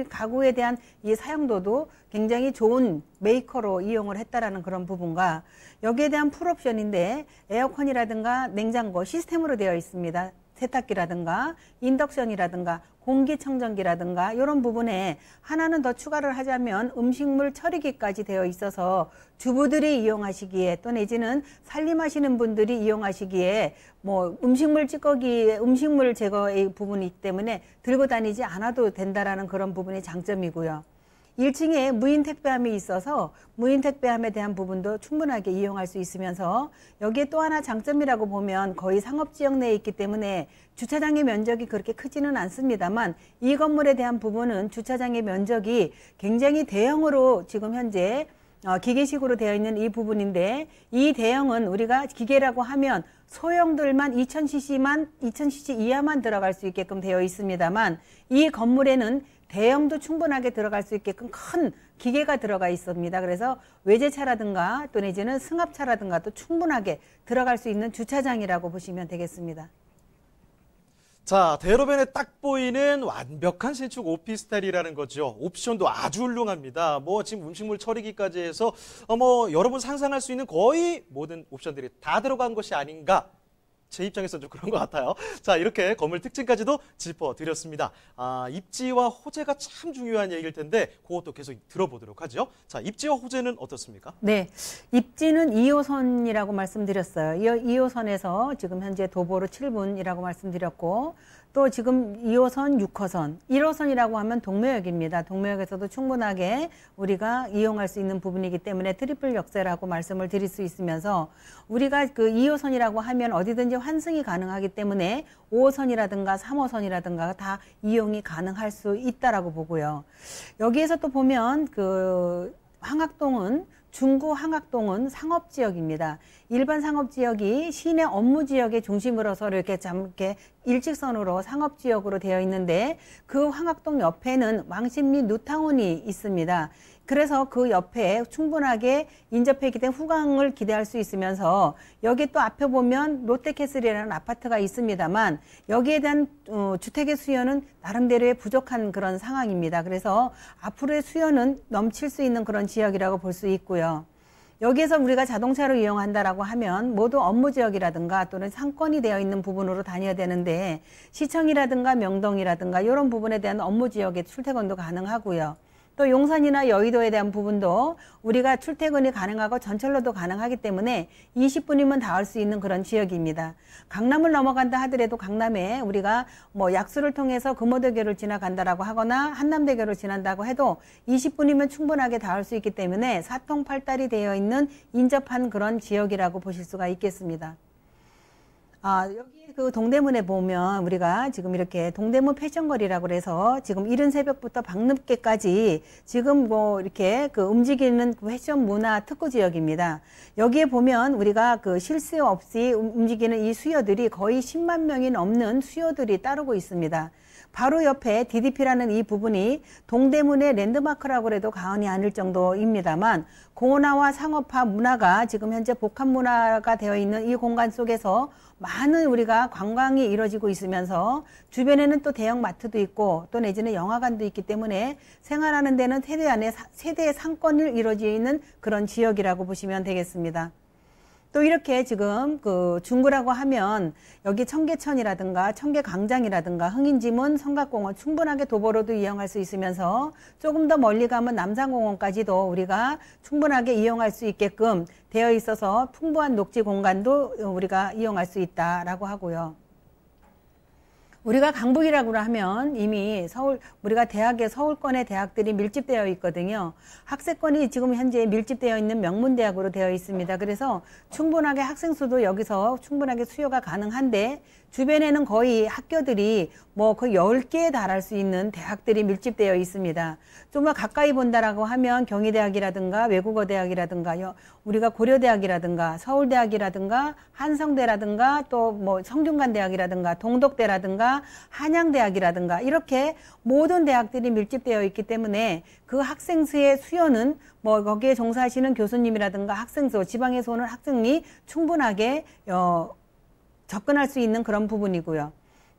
가구에 대한 이 사용도도 굉장히 좋은 메이커로 이용을 했다라는 그런 부분과 여기에 대한 풀옵션인데 에어컨이라든가 냉장고 시스템으로 되어 있습니다. 세탁기라든가 인덕션이라든가 공기청정기라든가 이런 부분에 하나는 더 추가를 하자면 음식물 처리기까지 되어 있어서 주부들이 이용하시기에 또 내지는 살림하시는 분들이 이용하시기에 뭐 음식물 찌꺼기, 음식물 제거의 부분이기 때문에 들고 다니지 않아도 된다라는 그런 부분이 장점이고요. 1층에 무인 택배함이 있어서 무인 택배함에 대한 부분도 충분하게 이용할 수 있으면서 여기에 또 하나 장점이라고 보면 거의 상업지역 내에 있기 때문에 주차장의 면적이 그렇게 크지는 않습니다만 이 건물에 대한 부분은 주차장의 면적이 굉장히 대형으로 지금 현재 기계식으로 되어 있는 이 부분인데 이 대형은 우리가 기계라고 하면 소형들만 2000cc 이하만 들어갈 수 있게끔 되어 있습니다만 이 건물에는 대형도 충분하게 들어갈 수 있게끔 큰 기계가 들어가 있습니다. 그래서 외제차라든가 또 내지는 승합차라든가 또 충분하게 들어갈 수 있는 주차장이라고 보시면 되겠습니다. 자, 대로변에 딱 보이는 완벽한 신축 오피스텔이라는 거죠. 옵션도 아주 훌륭합니다. 뭐 지금 음식물 처리기까지 해서 뭐 여러분 상상할 수 있는 거의 모든 옵션들이 다 들어간 것이 아닌가. 제 입장에서는 좀 그런 것 같아요. 자, 이렇게 건물 특징까지도 짚어드렸습니다. 입지와 호재가 참 중요한 얘기일 텐데 그것도 계속 들어보도록 하죠. 자, 입지와 호재는 어떻습니까? 네, 입지는 2호선이라고 말씀드렸어요. 2호선에서 지금 현재 도보로 7분이라고 말씀드렸고 또 지금 2호선, 6호선, 1호선이라고 하면 동묘역입니다. 동묘역에서도 충분하게 우리가 이용할 수 있는 부분이기 때문에 트리플 역세라고 말씀을 드릴 수 있으면서 우리가 그 2호선이라고 하면 어디든지 환승이 가능하기 때문에 5호선이라든가 3호선이라든가 다 이용이 가능할 수 있다라고 보고요. 여기에서 또 보면 그 황학동은 중구 황학동은 상업지역입니다. 일반 상업지역이 시내 업무지역의 중심으로서 이렇게 일직선으로 상업지역으로 되어 있는데 그 황학동 옆에는 왕십리 뉴타운이 있습니다. 그래서 그 옆에 충분하게 인접해 된 후광을 기대할 수 있으면서 여기 또 앞에 보면 롯데캐슬이라는 아파트가 있습니다만 여기에 대한 주택의 수요는 나름대로의 부족한 그런 상황입니다. 그래서 앞으로의 수요는 넘칠 수 있는 그런 지역이라고 볼 수 있고요. 여기에서 우리가 자동차로 이용한다라고 하면 모두 업무지역이라든가 또는 상권이 되어 있는 부분으로 다녀야 되는데 시청이라든가 명동이라든가 이런 부분에 대한 업무지역의 출퇴근도 가능하고요. 또 용산이나 여의도에 대한 부분도 우리가 출퇴근이 가능하고 전철로도 가능하기 때문에 20분이면 닿을 수 있는 그런 지역입니다. 강남을 넘어간다 하더라도 강남에 우리가 뭐 약수를 통해서 금호대교를 지나간다라고 하거나 한남대교를 지난다고 해도 20분이면 충분하게 닿을 수 있기 때문에 사통팔달이 되어 있는 인접한 그런 지역이라고 보실 수가 있겠습니다. 여기 그 동대문에 보면 우리가 지금 이렇게 동대문 패션거리라고 그래서 지금 이른 새벽부터 밤늦게까지 지금 뭐 이렇게 그 움직이는 패션 문화 특구 지역입니다. 여기에 보면 우리가 그 실수 없이 움직이는 이 수요들이 거의 10만 명이 넘는 수요들이 따르고 있습니다. 바로 옆에 DDP라는 이 부분이 동대문의 랜드마크라고 해도 과언이 아닐 정도입니다만 고온화와 상업화 문화가 지금 현재 복합 문화가 되어 있는 이 공간 속에서 많은 우리가 관광이 이루어지고 있으면서 주변에는 또 대형 마트도 있고 또 내지는 영화관도 있기 때문에 생활하는 데는 세대의 상권을 이루어지는 그런 지역이라고 보시면 되겠습니다. 또 이렇게 지금 그 중구라고 하면 여기 청계천이라든가 청계광장이라든가 흥인지문, 성곽공원 충분하게 도보로도 이용할 수 있으면서 조금 더 멀리 가면 남산공원까지도 우리가 충분하게 이용할 수 있게끔 되어 있어서 풍부한 녹지 공간도 우리가 이용할 수 있다라고 하고요. 우리가 강북이라고 하면 이미 우리가 서울권의 대학들이 밀집되어 있거든요. 학세권이 지금 현재 밀집되어 있는 명문대학으로 되어 있습니다. 그래서 충분하게 학생 수도 여기서 충분하게 수요가 가능한데 주변에는 거의 학교들이 뭐 거의 10개에 달할 수 있는 대학들이 밀집되어 있습니다. 좀 더 가까이 본다라고 하면 경희대학이라든가 외국어대학이라든가 우리가 고려대학이라든가 서울대학이라든가 한성대라든가 또 뭐 성균관대학이라든가 동덕대라든가 대학이라든가 한양대학이라든가 이렇게 모든 대학들이 밀집되어 있기 때문에 그 학생 수의 수요는 뭐 거기에 종사하시는 교수님이라든가 학생 수, 지방에서 오는 학생이 충분하게 접근할 수 있는 그런 부분이고요.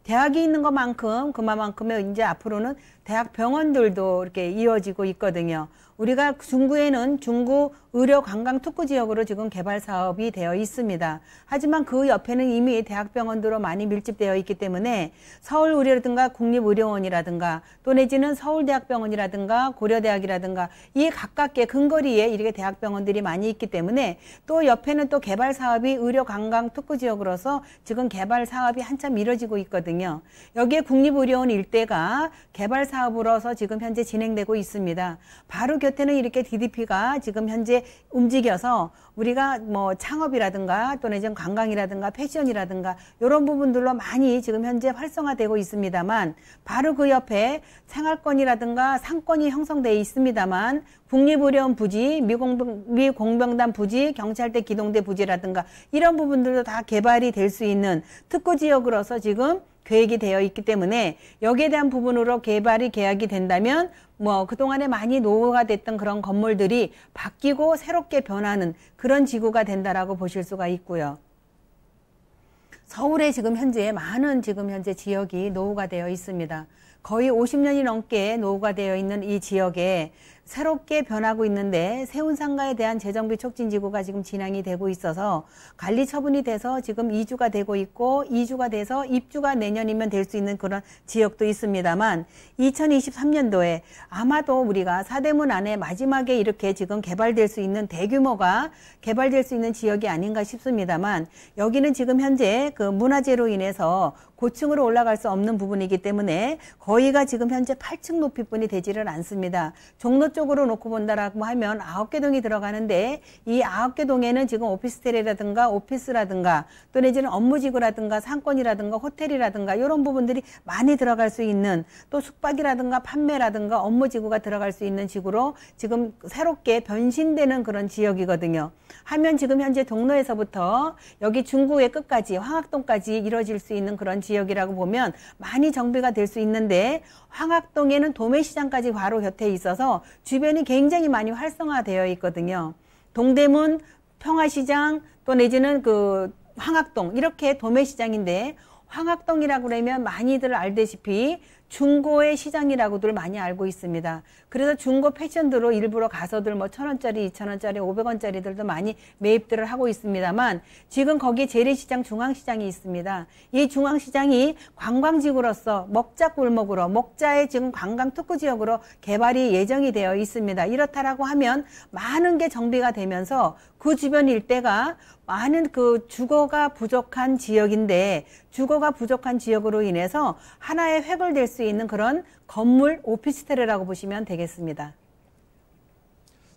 대학이 있는 것만큼 그만큼의 이제 앞으로는 대학 병원들도 이렇게 이어지고 있거든요. 우리가 중구에는 중구 의료 관광 특구 지역으로 지금 개발 사업이 되어 있습니다. 하지만 그 옆에는 이미 대학병원들로 많이 밀집되어 있기 때문에 서울의료라든가 국립의료원이라든가 또 내지는 서울대학병원이라든가 고려대학이라든가 이 가깝게 근거리에 이렇게 대학병원들이 많이 있기 때문에 또 옆에는 또 개발 사업이 의료 관광 특구 지역으로서 지금 개발 사업이 한참 이뤄지고 있거든요. 여기에 국립의료원 일대가 개발 사업으로서 지금 현재 진행되고 있습니다. 바로 곁에는 이렇게 DDP가 지금 현재 움직여서 우리가 뭐 창업이라든가 또는 좀 관광이라든가 패션이라든가 이런 부분들로 많이 지금 현재 활성화되고 있습니다만 바로 그 옆에 생활권이라든가 상권이 형성되어 있습니다만 국립의료원 부지, 미공병단 부지, 경찰대 기동대 부지라든가 이런 부분들도 다 개발이 될 수 있는 특구 지역으로서 지금 계획이 되어 있기 때문에 여기에 대한 부분으로 개발이 계약이 된다면 뭐 그동안에 많이 노후가 됐던 그런 건물들이 바뀌고 새롭게 변하는 그런 지구가 된다라고 보실 수가 있고요. 서울에 지금 현재 많은 지금 현재 지역이 노후가 되어 있습니다. 거의 50년이 넘게 노후가 되어 있는 이 지역에 새롭게 변하고 있는데 세운상가에 대한 재정비 촉진지구가 지금 진행이 되고 있어서 관리 처분이 돼서 지금 이주가 되고 있고 이주가 돼서 입주가 내년이면 될 수 있는 그런 지역도 있습니다만 2023년도에 아마도 우리가 사대문 안에 마지막에 이렇게 지금 개발될 수 있는 대규모가 개발될 수 있는 지역이 아닌가 싶습니다만 여기는 지금 현재 그 문화재로 인해서 고층으로 올라갈 수 없는 부분이기 때문에 거의가 지금 현재 8층 높이뿐이 되지를 않습니다. 종로 쪽으로 놓고 본다라고 하면 9개 동이 들어가는데 이 9개 동에는 지금 오피스텔이라든가 오피스라든가 또 내지는 업무지구라든가 상권이라든가 호텔이라든가 이런 부분들이 많이 들어갈 수 있는 또 숙박이라든가 판매라든가 업무지구가 들어갈 수 있는 지구로 지금 새롭게 변신되는 그런 지역이거든요. 하면 지금 현재 동로에서부터 여기 중구의 끝까지 황학동까지 이루어질 수 있는 그런 지역이라고 보면 많이 정비가 될 수 있는데 황학동에는 도매시장까지 바로 곁에 있어서 주변이 굉장히 많이 활성화되어 있거든요. 동대문, 평화시장 또 내지는 그 황학동 이렇게 도매시장인데 황학동이라고 그러면 많이들 알다시피 중고의 시장이라고들 많이 알고 있습니다. 그래서 중고 패션들로 일부러 가서들 뭐 1,000원짜리, 2,000원짜리, 500원짜리들도 많이 매입들을 하고 있습니다만 지금 거기 재래시장 중앙시장이 있습니다. 이 중앙시장이 관광지구로서 먹자골목으로 먹자의 지금 관광특구지역으로 개발이 예정이 되어 있습니다. 이렇다라고 하면 많은 게 정비가 되면서 그 주변 일대가 많은 그 주거가 부족한 지역인데 주거가 부족한 지역으로 인해서 하나의 획을 될 수 있는 그런 건물 오피스텔이라고 보시면 되겠습니다.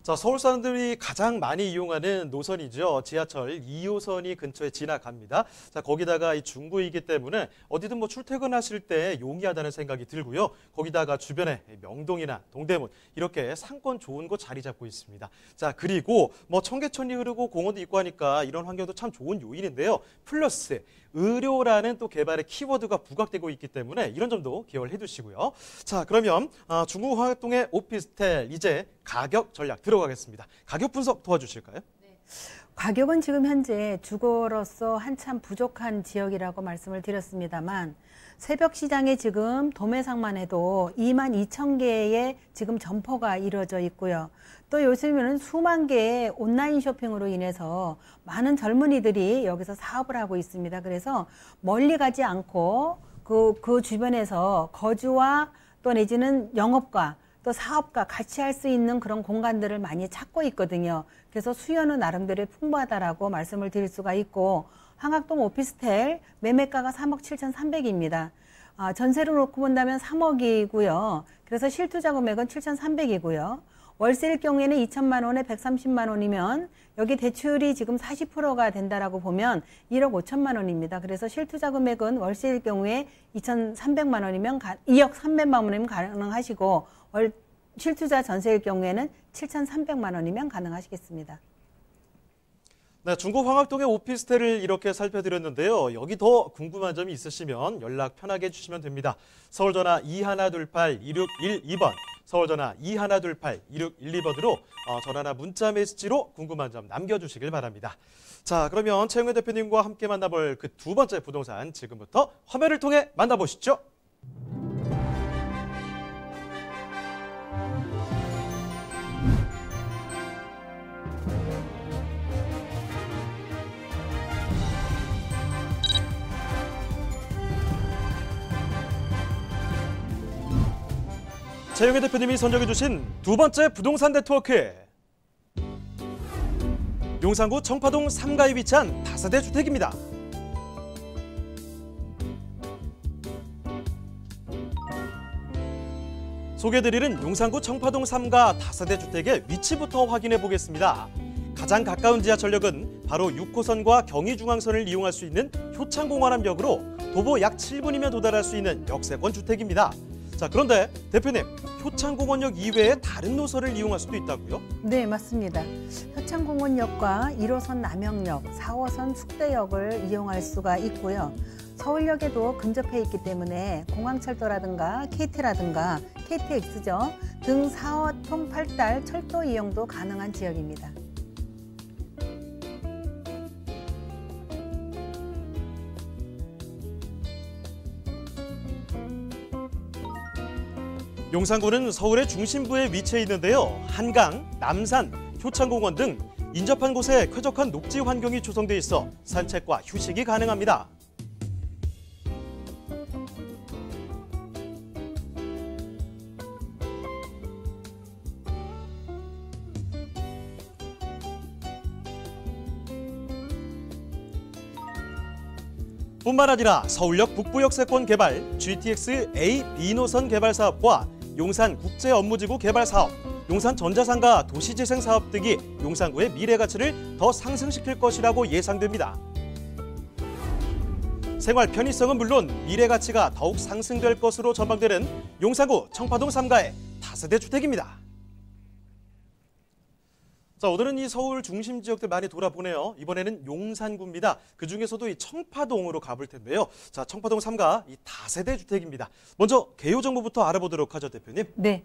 자, 서울 사람들이 가장 많이 이용하는 노선이죠. 지하철 2호선이 근처에 지나갑니다. 자, 거기다가 이 중구이기 때문에 어디든 뭐 출퇴근하실 때 용이하다는 생각이 들고요. 거기다가 주변에 명동이나 동대문 이렇게 상권 좋은 곳 자리 잡고 있습니다. 자, 그리고 뭐 청계천이 흐르고 공원도 있고 하니까 이런 환경도 참 좋은 요인인데요. 플러스 의료라는 또 개발의 키워드가 부각되고 있기 때문에 이런 점도 기억을 해두시고요. 자, 그러면 중구 황학동의 오피스텔 이제 가격 전략 들어가겠습니다. 가격 분석 도와주실까요? 네. 가격은 지금 현재 주거로서 한참 부족한 지역이라고 말씀을 드렸습니다만 새벽 시장에 지금 도매상만 해도 22,000개의 지금 점포가 이루어져 있고요. 또 요즘에는 수만 개의 온라인 쇼핑으로 인해서 많은 젊은이들이 여기서 사업을 하고 있습니다. 그래서 멀리 가지 않고 그 주변에서 거주와 또 내지는 영업과 또 사업과 같이 할 수 있는 그런 공간들을 많이 찾고 있거든요. 그래서 수요는 나름대로 풍부하다라고 말씀을 드릴 수가 있고 황학동 오피스텔 매매가가 3억 7,300입니다. 전세로 놓고 본다면 3억이고요. 그래서 실투자 금액은 7,300이고요. 월세일 경우에는 2천만 원에 130만 원이면 여기 대출이 지금 40%가 된다라고 보면 1억 5천만 원입니다. 그래서 실투자 금액은 월세일 경우에 2,300만 원이면 2억 300만 원이면 가능하시고 실투자 전세일 경우에는 7,300만 원이면 가능하시겠습니다. 네, 중구 황학동의 오피스텔을 이렇게 살펴드렸는데요. 여기 더 궁금한 점이 있으시면 연락 편하게 해주시면 됩니다. 서울전화 2128-2612번, 서울전화 2128-2612번으로 전화나 문자 메시지로 궁금한 점 남겨주시길 바랍니다. 자, 그러면 최영래 대표님과 함께 만나볼 그 두 번째 부동산 지금부터 화면을 통해 만나보시죠. 최영애 대표님이 선정해 주신 두 번째 부동산 네트워크. 용산구 청파동 3가에 위치한 다세대 주택입니다. 소개해드리는 용산구 청파동 3가 다세대 주택의 위치부터 확인해 보겠습니다. 가장 가까운 지하철역은 바로 6호선과 경의중앙선을 이용할 수 있는 효창공원암역으로 도보 약 7분이면 도달할 수 있는 역세권 주택입니다. 자, 그런데 대표님, 효창공원역 이외에 다른 노선을 이용할 수도 있다고요? 네, 맞습니다. 효창공원역과 1호선 남영역, 4호선 숙대역을 이용할 수가 있고요. 서울역에도 근접해 있기 때문에 공항철도라든가 KT라든가 KTX죠 등 4호 통팔달 철도 이용도 가능한 지역입니다. 용산구는 서울의 중심부에 위치해 있는데요. 한강, 남산, 효창공원 등 인접한 곳에 쾌적한 녹지 환경이 조성돼 있어 산책과 휴식이 가능합니다. 뿐만 아니라 서울역 북부역세권 개발, GTX A, B 노선 개발 사업과 용산 국제업무지구 개발 사업, 용산 전자상가 도시재생 사업 등이 용산구의 미래 가치를 더 상승시킬 것이라고 예상됩니다. 생활 편의성은 물론 미래 가치가 더욱 상승될 것으로 전망되는 용산구 청파동 3가의 다세대 주택입니다. 자, 오늘은 이 서울 중심 지역들 많이 돌아보네요. 이번에는 용산구입니다. 그중에서도 이 청파동으로 가볼 텐데요. 자, 청파동 3가 이 다세대 주택입니다. 먼저 개요 정보부터 알아보도록 하죠, 대표님. 네,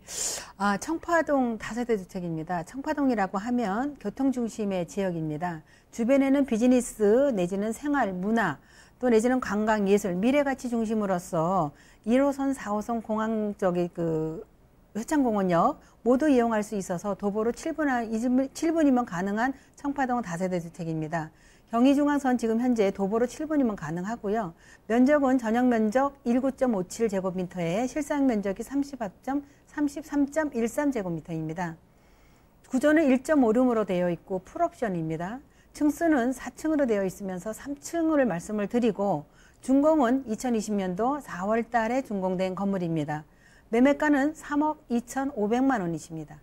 청파동 다세대 주택입니다. 청파동이라고 하면 교통중심의 지역입니다. 주변에는 비즈니스 내지는 생활, 문화, 또 내지는 관광, 예술, 미래가치 중심으로서 1호선, 4호선 공항 쪽의 효창공원역 모두 이용할 수 있어서 도보로 7분이면 가능한 청파동 다세대 주택입니다. 경의중앙선 지금 현재 도보로 7분이면 가능하고요. 면적은 전용 면적 19.57제곱미터에 실사용 면적이 33.13제곱미터입니다. 구조는 1.5룸으로 되어 있고 풀옵션입니다. 층수는 4층으로 되어 있으면서 3층을 말씀을 드리고 준공은 2020년도 4월 달에 준공된 건물입니다. 매매가는 3억 2,500만 원이십니다.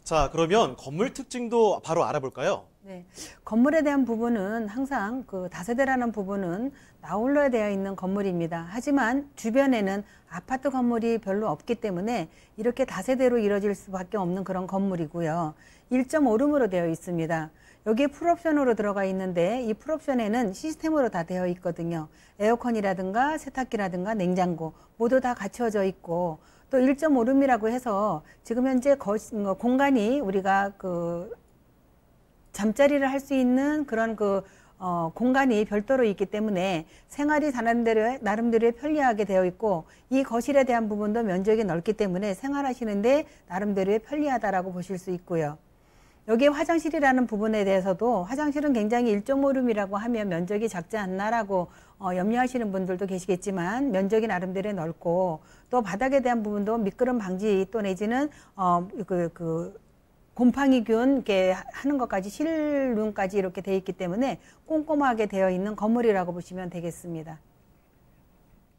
자, 그러면 건물 특징도 바로 알아볼까요? 네, 건물에 대한 부분은 항상 그 다세대라는 부분은 나홀로 되어 있는 건물입니다. 하지만 주변에는 아파트 건물이 별로 없기 때문에 이렇게 다세대로 이루어질 수밖에 없는 그런 건물이고요. 1.5룸으로 되어 있습니다. 여기에 풀옵션으로 들어가 있는데 이 풀옵션에는 시스템으로 다 되어 있거든요. 에어컨이라든가 세탁기라든가 냉장고 모두 다 갖춰져 있고 또 1.5룸이라고 해서 지금 현재 공간이 우리가 잠자리를 할 수 있는 그런 공간이 별도로 있기 때문에 생활이 나름대로 편리하게 되어 있고 이 거실에 대한 부분도 면적이 넓기 때문에 생활하시는데 나름대로 편리하다라고 보실 수 있고요. 여기에 화장실이라는 부분에 대해서도 화장실은 굉장히 1.5룸이라고 하면 면적이 작지 않나라고 염려하시는 분들도 계시겠지만 면적이 나름대로 넓고 또 바닥에 대한 부분도 미끄럼 방지 또 내지는 곰팡이균 이렇게 하는 것까지 실눈까지 이렇게 되어 있기 때문에 꼼꼼하게 되어 있는 건물이라고 보시면 되겠습니다.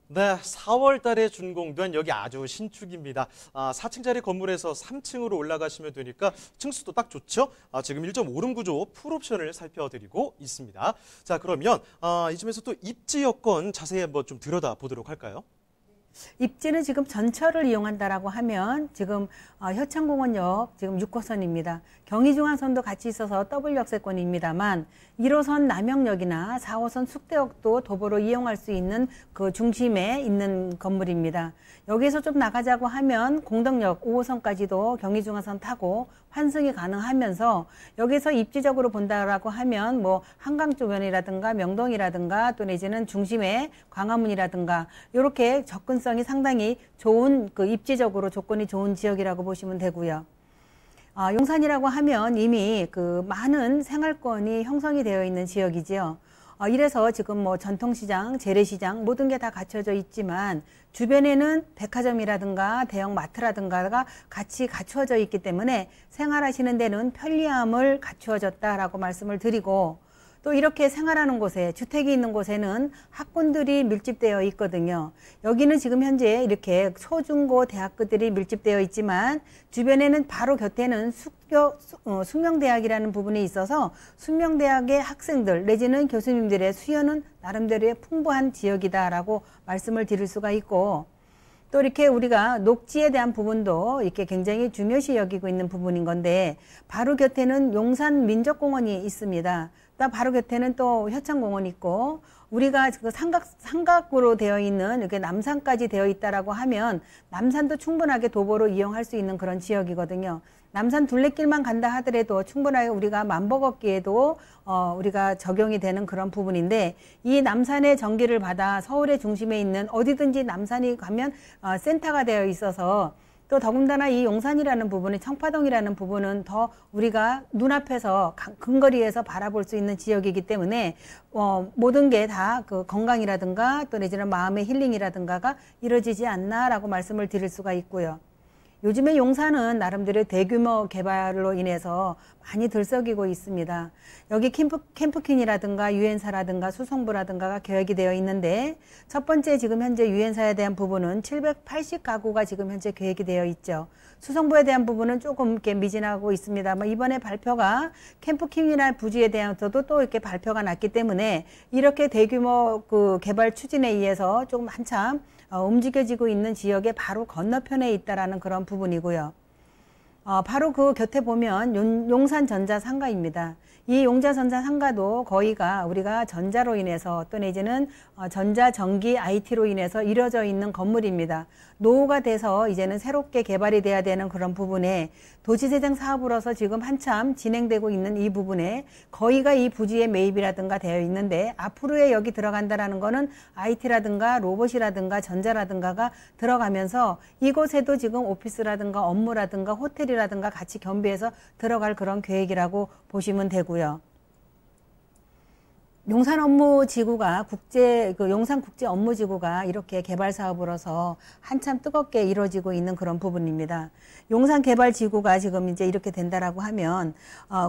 네, 4월 달에 준공된 여기 아주 신축입니다. 4층짜리 건물에서 3층으로 올라가시면 되니까 층수도 딱 좋죠? 지금 1.5룸 구조 풀옵션을 살펴드리고 있습니다. 자, 그러면 이쯤에서 또 입지 여건 자세히 한번 좀 들여다보도록 할까요? 입지는 지금 전철을 이용한다라고 하면 지금 효창공원역 지금 6호선입니다. 경의중앙선도 같이 있어서 더블 역세권입니다만 1호선 남영역이나 4호선 숙대역도 도보로 이용할 수 있는 그 중심에 있는 건물입니다. 여기서 좀 나가자고 하면 공덕역 5호선까지도 경의중앙선 타고 환승이 가능하면서 여기서 입지적으로 본다라고 하면 뭐 한강 주변이라든가 명동이라든가 또 내지는 중심의 광화문이라든가 이렇게 접근성이 상당히 좋은 그 입지적으로 조건이 좋은 지역이라고 보시면 되고요. 용산이라고 하면 이미 그 많은 생활권이 형성이 되어 있는 지역이지요. 이래서 지금 뭐 전통시장, 재래시장 모든 게 다 갖춰져 있지만 주변에는 백화점이라든가 대형 마트라든가가 같이 갖추어져 있기 때문에 생활하시는 데는 편리함을 갖추어졌다라고 말씀을 드리고 또 이렇게 생활하는 곳에 주택이 있는 곳에는 학군들이 밀집되어 있거든요. 여기는 지금 현재 이렇게 초중고 대학교들이 밀집되어 있지만 주변에는 바로 곁에는 숙명대학이라는 부분이 있어서 숙명대학의 학생들 내지는 교수님들의 수요는 나름대로의 풍부한 지역이다라고 말씀을 드릴 수가 있고 또 이렇게 우리가 녹지에 대한 부분도 이렇게 굉장히 중요시 여기고 있는 부분인 건데 바로 곁에는 용산 민족공원이 있습니다. 또 바로 곁에는 또 효창공원이 있고 우리가 그 삼각으로 되어 있는 이렇게 남산까지 되어 있다라고 하면 남산도 충분하게 도보로 이용할 수 있는 그런 지역이거든요. 남산 둘레길만 간다 하더라도 충분하게 우리가 만보 걷기에도 우리가 적용이 되는 그런 부분인데 이 남산의 전기를 받아 서울의 중심에 있는 어디든지 남산이 가면 센터가 되어 있어서 또 더군다나 이 용산이라는 부분이 청파동이라는 부분은 더 우리가 눈앞에서 근거리에서 바라볼 수 있는 지역이기 때문에 모든 게 다 그 건강이라든가 또 내지는 마음의 힐링이라든가가 이루어지지 않나라고 말씀을 드릴 수가 있고요. 요즘에 용산은 나름대로 대규모 개발로 인해서 많이 들썩이고 있습니다. 여기 캠프킨이라든가 유엔사라든가 수성부라든가가 계획이 되어 있는데 첫 번째 지금 현재 유엔사에 대한 부분은 780가구가 지금 현재 계획이 되어 있죠. 수성부에 대한 부분은 조금 이렇게 미진하고 있습니다만 이번에 발표가 캠프킨이나 부지에 대해서도 또 이렇게 발표가 났기 때문에 이렇게 대규모 그 개발 추진에 의해서 조금 한참 움직여지고 있는 지역의 바로 건너편에 있다라는 그런 부분이고요. 바로 그 곁에 보면 용산전자상가입니다. 이 용산전자상가도 거의가 우리가 전자로 인해서 또 내지는 전자, 전기, IT로 인해서 이루어져 있는 건물입니다. 노후가 돼서 이제는 새롭게 개발이 돼야 되는 그런 부분에 도시재생 사업으로서 지금 한참 진행되고 있는 이 부분에 거의가 이 부지의 매입이라든가 되어 있는데 앞으로에 여기 들어간다라는 거는 IT라든가 로봇이라든가 전자라든가가 들어가면서 이곳에도 지금 오피스라든가 업무라든가 호텔이라든가 같이 겸비해서 들어갈 그런 계획이라고 보시면 되고요. 용산업무지구가 용산국제업무지구가 이렇게 개발 사업으로서 한참 뜨겁게 이루어지고 있는 그런 부분입니다. 용산개발지구가 지금 이제 이렇게 된다라고 하면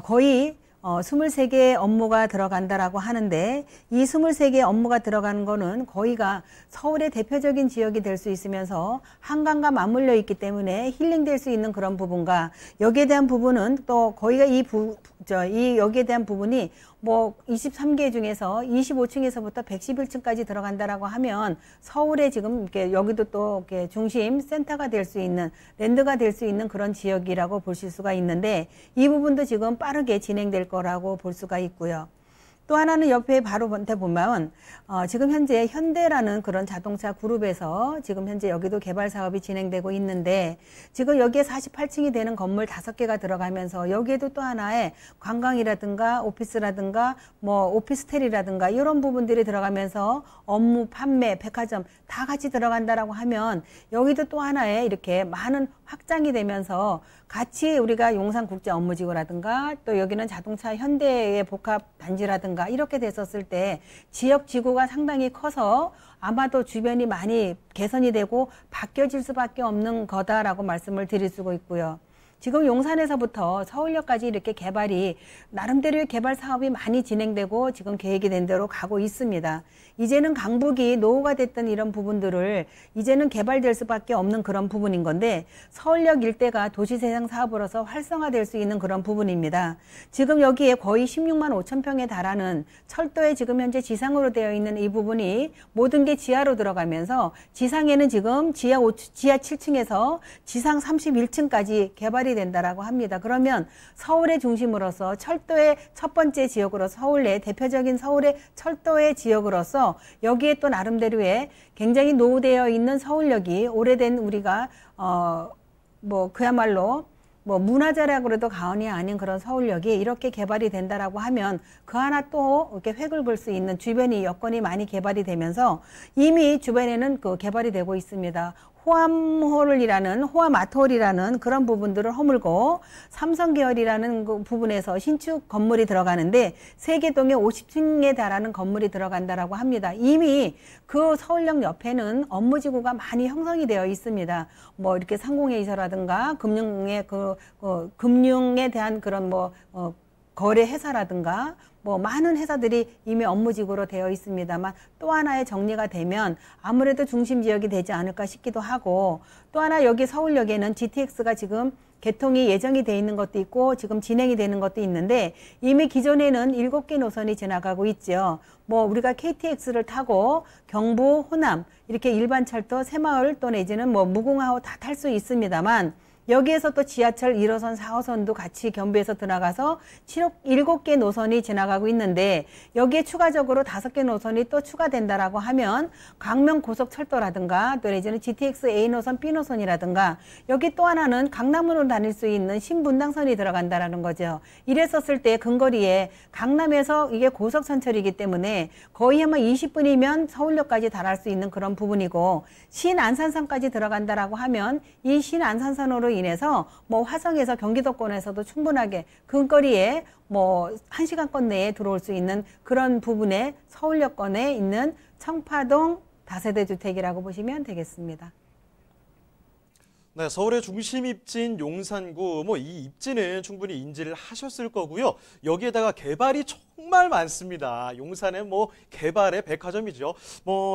거의 23개의 업무가 들어간다라고 하는데 이 23개의 업무가 들어가는 거는 거의가 서울의 대표적인 지역이 될 수 있으면서 한강과 맞물려 있기 때문에 힐링될 수 있는 그런 부분과 여기에 대한 부분은 또 거의가 여기에 대한 부분이 뭐 23개 중에서 25층에서부터 111층까지 들어간다라고 하면 서울에 지금 이렇게 여기도 또 이렇게 중심 센터가 될 수 있는 랜드가 될 수 있는 그런 지역이라고 보실 수가 있는데 이 부분도 지금 빠르게 진행될 거라고 볼 수가 있고요. 또 하나는 옆에 바로 보면 지금 현재 현대라는 그런 자동차 그룹에서 지금 현재 여기도 개발 사업이 진행되고 있는데 지금 여기에 48층이 되는 건물 5개가 들어가면서 여기에도 또 하나의 관광이라든가 오피스라든가 뭐 오피스텔이라든가 이런 부분들이 들어가면서 업무, 판매, 백화점 다 같이 들어간다라고 하면 여기도 또 하나의 이렇게 많은 확장이 되면서 같이 우리가 용산국제업무지구라든가 또 여기는 자동차 현대의 복합단지라든가 이렇게 됐었을 때 지역 지구가 상당히 커서 아마도 주변이 많이 개선이 되고 바뀌어질 수밖에 없는 거다라고 말씀을 드릴 수가 있고요. 지금 용산에서부터 서울역까지 이렇게 개발이 나름대로의 개발 사업이 많이 진행되고 지금 계획이 된 대로 가고 있습니다. 이제는 강북이 노후가 됐던 이런 부분들을 이제는 개발될 수밖에 없는 그런 부분인 건데 서울역 일대가 도시재생 사업으로서 활성화될 수 있는 그런 부분입니다. 지금 여기에 거의 16만 5천 평에 달하는 철도에 지금 현재 지상으로 되어 있는 이 부분이 모든 게 지하로 들어가면서 지상에는 지금 지하 7층에서 지상 31층까지 개발이 된다라고 합니다. 그러면 서울의 중심으로서 철도의 첫 번째 지역으로 서울의 대표적인 서울의 철도의 지역으로서 여기에 또 나름대로의 굉장히 노후되어 있는 서울역이 오래된 우리가 그야말로 문화재라고 해도 과언이 아닌 그런 서울역이 이렇게 개발이 된다라고 하면 그 하나 또 이렇게 획을 그을 수 있는 주변이 여건이 많이 개발이 되면서 이미 주변에는 개발이 되고 있습니다. 호암아트홀이라는 그런 부분들을 허물고 삼성 계열이라는 그 부분에서 신축 건물이 들어가는데 세계동에 50층에 달하는 건물이 들어간다라고 합니다. 이미 그 서울역 옆에는 업무지구가 많이 형성이 되어 있습니다. 이렇게 상공회의소라든가 금융에 대한 그런 거래 회사라든가 많은 회사들이 이미 업무지구로 되어 있습니다만 또 하나의 정리가 되면 아무래도 중심지역이 되지 않을까 싶기도 하고 또 하나 여기 서울역에는 GTX가 지금 개통이 예정이 돼 있는 것도 있고 지금 진행이 되는 것도 있는데 이미 기존에는 7개 노선이 지나가고 있죠. 우리가 KTX를 타고 경부, 호남 이렇게 일반 철도, 새마을 또 내지는 무궁화호 다 탈 수 있습니다만 여기에서 또 지하철 1호선, 4호선도 같이 겸비해서 들어가서 7개 노선이 지나가고 있는데 여기에 추가적으로 5개 노선이 또 추가된다라고 하면 광명 고속철도라든가 또 내지는 GTX A 노선, B 노선이라든가 여기 또 하나는 강남으로 다닐 수 있는 신분당선이 들어간다라는 거죠. 이랬었을 때 근거리에 강남에서 이게 고속선철이기 때문에 거의 아마 20분이면 서울역까지 달할 수 있는 그런 부분이고 신안산선까지 들어간다라고 하면 이 신안산선으로 인해서 화성에서 경기도권에서도 충분하게 근거리에 1시간권 내에 들어올 수 있는 그런 부분에 서울역권에 있는 청파동 다세대 주택이라고 보시면 되겠습니다. 네, 서울의 중심 입지인 용산구, 이 입지는 충분히 인지를 하셨을 거고요. 여기에다가 개발이 정말 많습니다. 용산의 개발의 백화점이죠.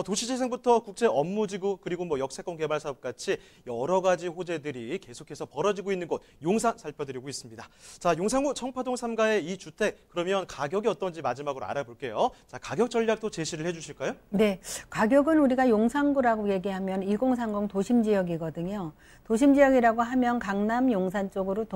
도시재생부터 국제 업무지구 그리고 역세권 개발 사업 같이 여러 가지 호재들이 계속해서 벌어지고 있는 곳 용산 살펴드리고 있습니다. 자, 용산구 청파동 3가의 이 주택 그러면 가격이 어떤지 마지막으로 알아볼게요. 자, 가격 전략도 제시를 해주실까요? 네, 가격은 우리가 용산구라고 얘기하면 2030 도심지역이거든요. 도심지역이라고 하면 강남, 용산 쪽으로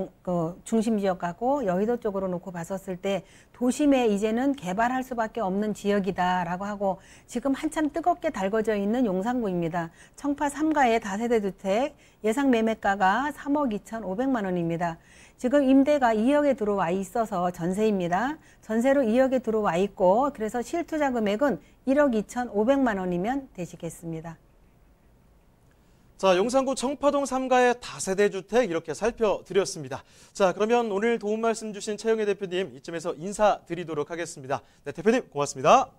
중심지역 가고 여의도 쪽으로 놓고 봤었을 때 도심에 이제는 개발할 수밖에 없는 지역이다라고 하고 지금 한참 뜨겁게 달궈져 있는 용산구입니다. 청파 3가의 다세대 주택 예상 매매가가 3억 2,500만 원입니다. 지금 임대가 2억에 들어와 있어서 전세입니다. 전세로 2억에 들어와 있고 그래서 실투자 금액은 1억 2,500만 원이면 되시겠습니다. 자, 용산구 청파동 3가의 다세대 주택 이렇게 살펴드렸습니다. 자, 그러면 오늘 도움 말씀 주신 최영애 대표님 이쯤에서 인사드리도록 하겠습니다. 네, 대표님 고맙습니다.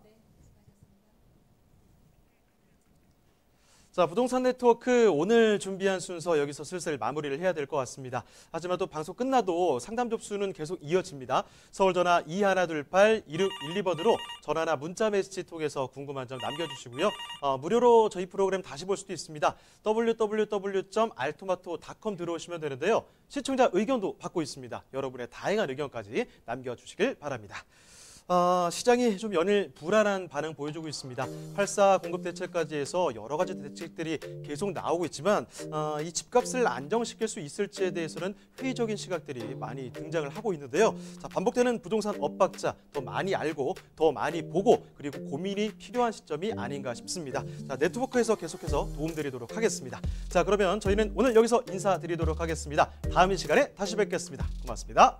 자, 부동산 네트워크 오늘 준비한 순서 여기서 슬슬 마무리를 해야 될 것 같습니다. 하지만 또 방송 끝나도 상담 접수는 계속 이어집니다. 서울전화 2128-2612번으로 전화나 문자 메시지 통해서 궁금한 점 남겨주시고요. 무료로 저희 프로그램 다시 볼 수도 있습니다. www.altomato.com 들어오시면 되는데요. 시청자 의견도 받고 있습니다. 여러분의 다양한 의견까지 남겨주시길 바랍니다. 시장이 좀 연일 불안한 반응 보여주고 있습니다. 8.4 공급 대책까지 해서 여러 가지 대책들이 계속 나오고 있지만 이 집값을 안정시킬 수 있을지에 대해서는 회의적인 시각들이 많이 등장을 하고 있는데요. 자, 반복되는 부동산 엇박자 더 많이 알고 더 많이 보고 그리고 고민이 필요한 시점이 아닌가 싶습니다. 자, 네트워크에서 계속해서 도움드리도록 하겠습니다. 자, 그러면 저희는 오늘 여기서 인사드리도록 하겠습니다. 다음 이 시간에 다시 뵙겠습니다. 고맙습니다.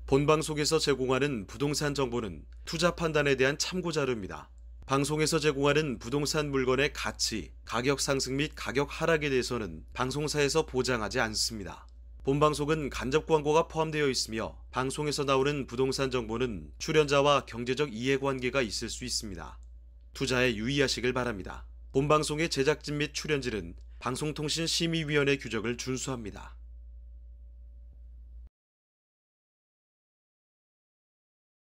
본방송에서 제공하는 부동산 정보는 투자 판단에 대한 참고 자료입니다. 방송에서 제공하는 부동산 물건의 가치, 가격 상승 및 가격 하락에 대해서는 방송사에서 보장하지 않습니다. 본방송은 간접 광고가 포함되어 있으며 방송에서 나오는 부동산 정보는 출연자와 경제적 이해관계가 있을 수 있습니다. 투자에 유의하시길 바랍니다. 본방송의 제작진 및 출연진은 방송통신심의위원회 규정을 준수합니다.